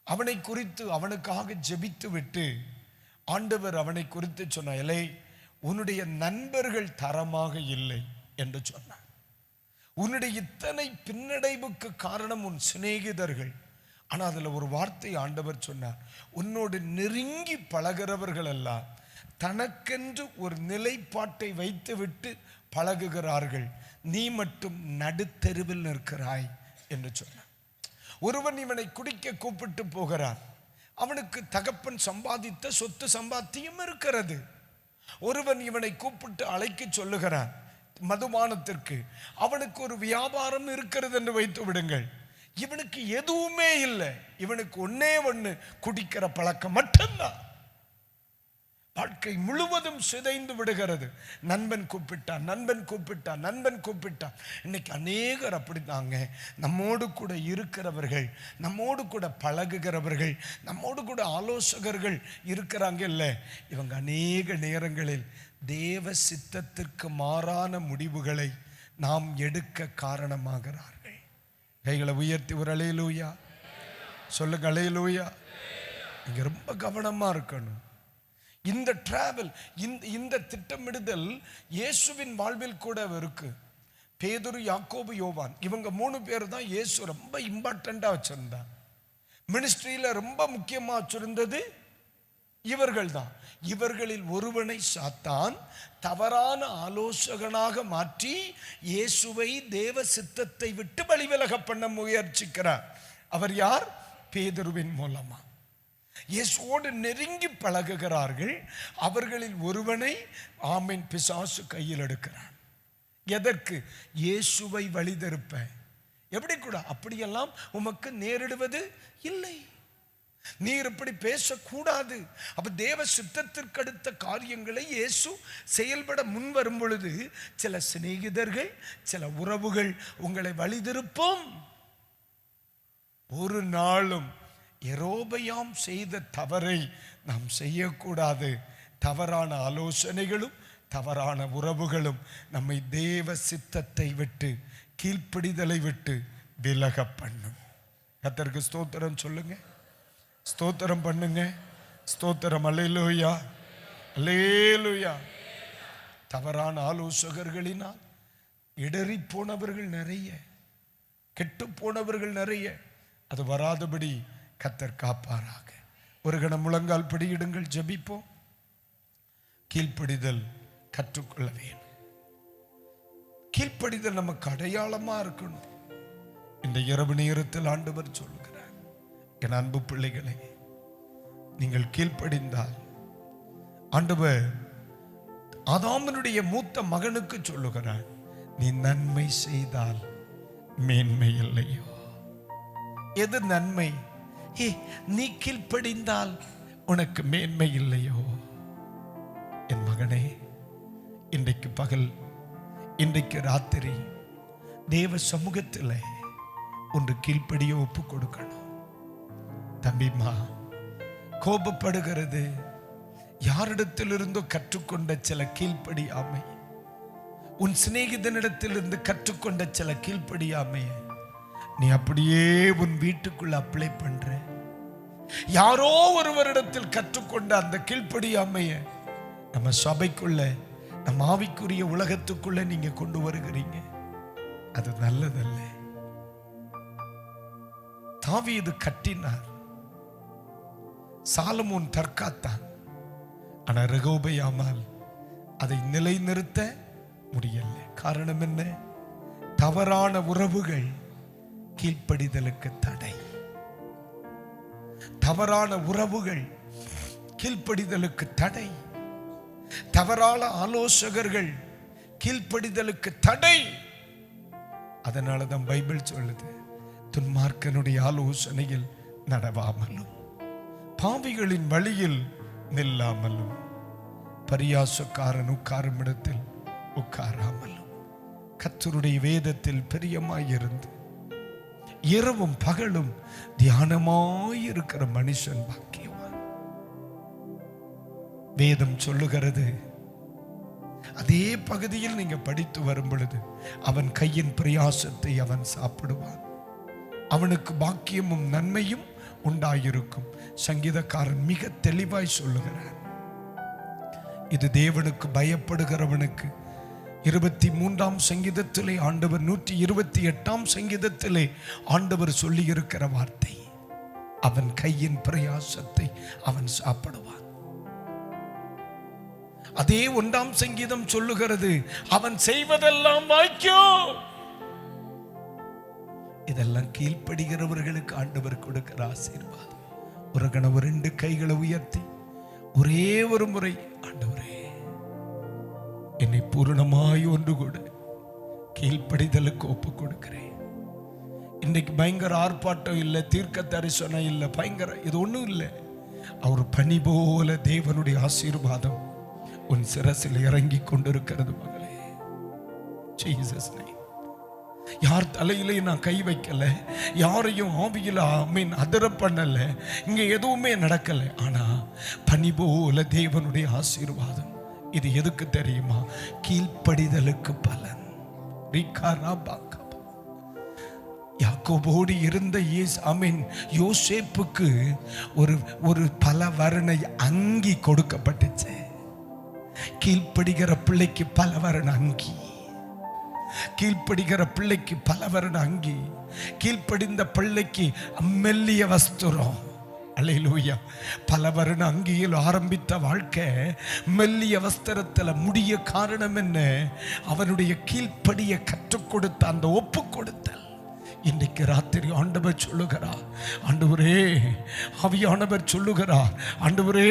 அவனை குறித்து அவனுக்காக ஜெபித்து விட்டு ஆண்டவர் அவனை குறித்து சொன்னார், இல்லை, உன்னுடைய நண்பர்கள் தரமாக இல்லை என்று சொன்னார். உன்னுடைய இத்தனை பின்னடைவுக்கு காரணம் உன் சிநேகிதர்கள். ஆனால் அதில் ஒரு வார்த்தை ஆண்டவர் சொன்னார், உன்னோடு நெருங்கி பழகிறவர்கள் எல்லாம் தனக்கென்று ஒரு நிலைப்பாட்டை வைத்துவிட்டு பழகுகிறார்கள், நீ மட்டும் நடுத்தெருவில் நிற்கிறாய் என்று சொன்னார். ஒருவன் இவனை குடிக்க கூப்பிட்டு போகிறான், அவனுக்கு தகப்பன் சம்பாதித்த சொத்து சம்பாத்தியம் இருக்கிறது. ஒருவன் இவனை கூப்பிட்டு அழைக்க சொல்லுகிறான் மதுபானத்திற்கு, அவனுக்கு ஒரு வியாபாரம் இருக்கிறது என்று வைத்து விடுங்கள். இவனுக்கு எதுவுமே இல்லை, இவனுக்கு ஒன்னே ஒன்று, குடிக்கிற பழக்கம் மட்டும்தான். வாழ்க்கை முழுவதும் சிதைந்து விடுகிறது. நண்பன் கூப்பிட்டான், நண்பன் கூப்பிட்டான், நண்பன் கூப்பிட்டான். இன்னைக்கு அநேகர் அப்படித்தாங்க. நம்மோடு கூட இருக்கிறவர்கள், நம்மோடு கூட பழகுகிறவர்கள், நம்மோடு கூட ஆலோசகர்கள் இருக்கிறாங்க இல்லை, இவங்க அநேக நேரங்களில் தேவ சித்தத்திற்கு மாறான முடிவுகளை நாம் எடுக்க காரணமாகிறார்கள். கைகளை உயர்த்தி ஒரு அல்லேலூயா சொல்லுங்க, அல்லேலூயா. இங்க ரொம்ப கவனமா இருக்கணும். இந்த டிராவல், இந்த திட்டமிடுதல் இயேசுவின் வாழ்வில் கூட இருக்கு. பேதுரு, யாக்கோபு, யோவான், இவங்க 3 பேர் தான் இயேசு ரொம்ப இம்பார்ட்டண்டா வச்சிருந்தார். மினிஸ்ட்ரியில ரொம்ப முக்கியமா வச்சிருந்தது இவர்கள் தான். இவர்களில் ஒருவனை சாத்தான் தவறான ஆலோசகனாக மாற்றி இயேசுவை தேவ சித்தத்தை விட்டு வழிவிலக பண்ண முயற்சிக்கிறார். அவர் யார்? பேதுருவின் மூலமா இயேசுவோடு நெருங்கி பழகுகிறார்கள். அவர்களில் ஒருவனை ஆமீன் பிசாசு கையில் எடுக்கிறான். எதற்கு? இயேசுவை வழிதெருப்ப. எப்படி கூட அப்படியெல்லாம் உமக்கு நேரிடுவது இல்லை, நீர் இப்படி பேசக்கூடாது. அப்ப தேவ சித்தத்திற்கு அடுத்த காரியங்களை இயேசு செயல்பட முன் வரும் பொழுது சில சிநேகிதர்கள், சில உறவுகள் உங்களை வழிதிருப்போம். ஒரு நாளும் யெரொபெயாம் செய்த தவறை நாம் செய்யக்கூடாது. தவறான ஆலோசனைகளும் தவறான உறவுகளும் நம்மை தேவ சித்தத்தை விட்டு, கீழ்ப்படிதலை விட்டு விலக பண்ணும். கர்த்தருக்கு ஸ்தோத்திரம் சொல்லுங்க, ஸ்தோத்திரம் பண்ணுங்க, ஸ்தோத்திரம். அல்லேலூயா, அல்லேலூயா. தவறான ஆலோசகர்களினால் இடறி போனவர்கள் நிறைய, கெட்டு போனவர்கள் நிறைய. அது வராதபடி கர்த்தர் காப்பாராக. ஒரு கணம் முழங்கால் படியிடுங்கள், ஜெபிப்போம். கீழ்ப்படிதல் கற்றுக்கொள்ள வேண்டும். கீழ்ப்படிதல் நமக்கு அடையாளமா இருக்கணும். இந்த இரவு நேரத்தில் ஆண்டவர் சொல்கிறார், என் அன்பு பிள்ளைகளே, நீங்கள் கீழ்ப்படிந்தால், ஆண்டவர் ஆதாமனுடைய மூத்த மகனுக்கு சொல்லுகிறார், நீ நன்மை செய்தால் மேன்மை இல்லையோ? எது நன்மை? நீ கீழ்ப்படிந்தால் உனக்கு மேன்மை இல்லையோ? என் மகனே, இன்றைக்கு பகல், இன்றைக்கு ராத்திரி தேவ சமூகத்தில் ஒன்று கீழ்ப்படிய ஒப்பு கொடுக்கணும். தம்பிமா, கோபப்படுகிறது யாரிடத்திலிருந்தோ கற்றுக்கொண்ட சில கீழ்ப்படியாமை, உன் சிநேகிதனிடத்திலிருந்து கற்றுக்கொண்ட சில கீழ்ப்படியாமை நீ அப்படியே உன் வீட்டுக்குள்ள அப்ளை பண்ற. யாரோ ஒருவரிடத்தில் கற்றுக்கொண்ட அந்த கீழ்ப்படியாமைய நம்ம சபைக்குள்ள, நம்ம ஆவிக்குரிய உலகத்துக்குள்ள நீங்க கொண்டு வருகிறீங்க. அது நல்லதல்ல. தாவீது கட்டினார், சாலமோன் தற்காத்தான். ஆனா ரெகொபெயாமால் அதை நிலைநிறுத்த முடியல. காரணம் என்ன? தவறான உறவுகள் கீழ்ப்படிதலுக்கு தடை. தவறான உறவுகள் கீழ்ப்படிதலுக்கு தடை. தவறான ஆலோசகர்கள் கீழ்ப்படிதலுக்கு தடை. அதனாலதான் பைபிள் சொல்லுது, துன்மார்க்கனுடைய ஆலோசனையில் நடவாமலும், பாவிகளின் வழியில் நில்லாமலும், பரியாசக்காரன் உட்காரும் இடத்தில் உட்காராமலும், கர்த்தருடைய வேதத்தில் பிரியமாயிருந்து இரவும் பகலும் தியானமாயிருக்கிற மனுஷன் பாக்கியவான். வேதம் சொல்லுகிறது, அதே பகுதியில் நீங்க படித்து வரும் பொழுது, அவன் கையின் பிரயாசத்தை அவன் சாப்பிடுவான், அவனுக்கு பாக்கியமும் நன்மையும் உண்டாயிருக்கும். சங்கீதக்காரன் மிக தெளிவாய் சொல்லுகிறார். இது தேவனுக்கு பயப்படுகிறவனுக்கு 23ஆம் சங்கீதத்திலே ஆண்டவர், 128ஆம் சங்கீதத்திலே ஆண்டவர் சொல்லி இருக்கிற வார்த்தை, அவன் கையின் பிரயாசத்தை அவன் சாப்பிடுவான். அதே 1ஆம் சங்கீதம் சொல்லுகிறது, அவன் செய்வதெல்லாம் வாய்க்கும். இதெல்லாம் கீழ்ப்படுகிறவர்களுக்கு ஆண்டவர் கொடுக்கிற ஆசீர்வாதம். ஒரு கணவன் 2 கைகளை உயர்த்தி ஒரே ஒரு முறை, ஆண்டவரே என்னை பூரணமாய் ஒன்று கூட கீழ்ப்படிதலுக்கு ஒப்பு கொடுக்கிறேன். இன்னைக்கு பயங்கர ஆர்ப்பாட்டம் இல்லை, தீர்க்க தரிசனம் இல்லை, பயங்கர இது ஒன்றும் இல்லை. அவர் பனி போல தேவனுடைய ஆசீர்வாதம் உன் சிரசில் இறங்கி கொண்டிருக்கிறது மகளே. Jesus name. யார் தலையிலே நான் கை வைக்கல, யாரையும் ஆவியில் அதிர பண்ணல, இங்க எதுவுமே நடக்கல. ஆனா பனி போல தேவனுடைய ஆசீர்வாதம். இது எதுக்கு தெரியுமா? கீழ்ப்படிதலுக்கு பலன். யாக்கோபோடு இருந்த யோசேப்புக்கு ஒரு பல வர்ண அங்கி கொடுக்கப்பட்டுச்சு. கீழ்ப்படுகிற பிள்ளைக்கு பல வர்ண அங்கி, கீழ்ப்படுகிற பிள்ளைக்கு பல வர்ண அங்கி, கீழ்ப்படிந்த பிள்ளைக்கு மெல்லிய வஸ்திரம். அல்லேலூயா. பல வருட அங்கியில் ஆரம்பித்த வாழ்க்கை மெல்லிய வஸ்திரத்தில் முடிய. காரணம் என்ன? அவனுடைய கீழ்ப்படிய கற்றுக் கொடுத்த அந்த ஒப்பு கொடுத்தல். இன்றைக்கு ராத்திரி ஆண்டவர் சொல்லுகிறார், ஆண்டவரே, ஆவியானவர் சொல்லுகிறார், ஆண்டவரே,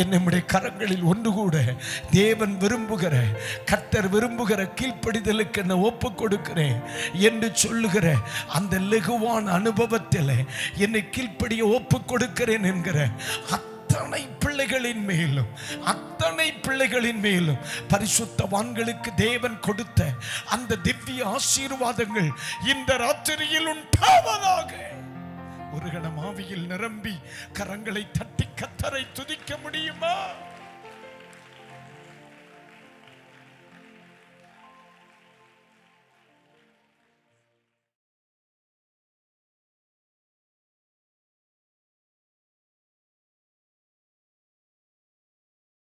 என்னுடைய கரங்களில் ஒன்று கூட தேவன் விரும்புகிற, கர்த்தர் விரும்புகிற கீழ்ப்படிதலுக்கு என்ன ஒப்பு கொடுக்கிறேன் என்று சொல்லுகிற அந்த லகுவான அனுபவத்தில் என்னை கீழ்ப்படிய ஒப்பு கொடுக்கிறேன் என்கிற அத்தனை பிள்ளைகளின் மேலும் பரிசுத்தவான்களுக்கு தேவன் கொடுத்த அந்த திவ்ய ஆசீர்வாதங்கள் இந்த ராத்திரியில் உண்டாவதாக. ஒரு கணம் ஆவியில் நிரம்பி கரங்களை தட்டி கர்த்தரை துதிக்க முடியுமா?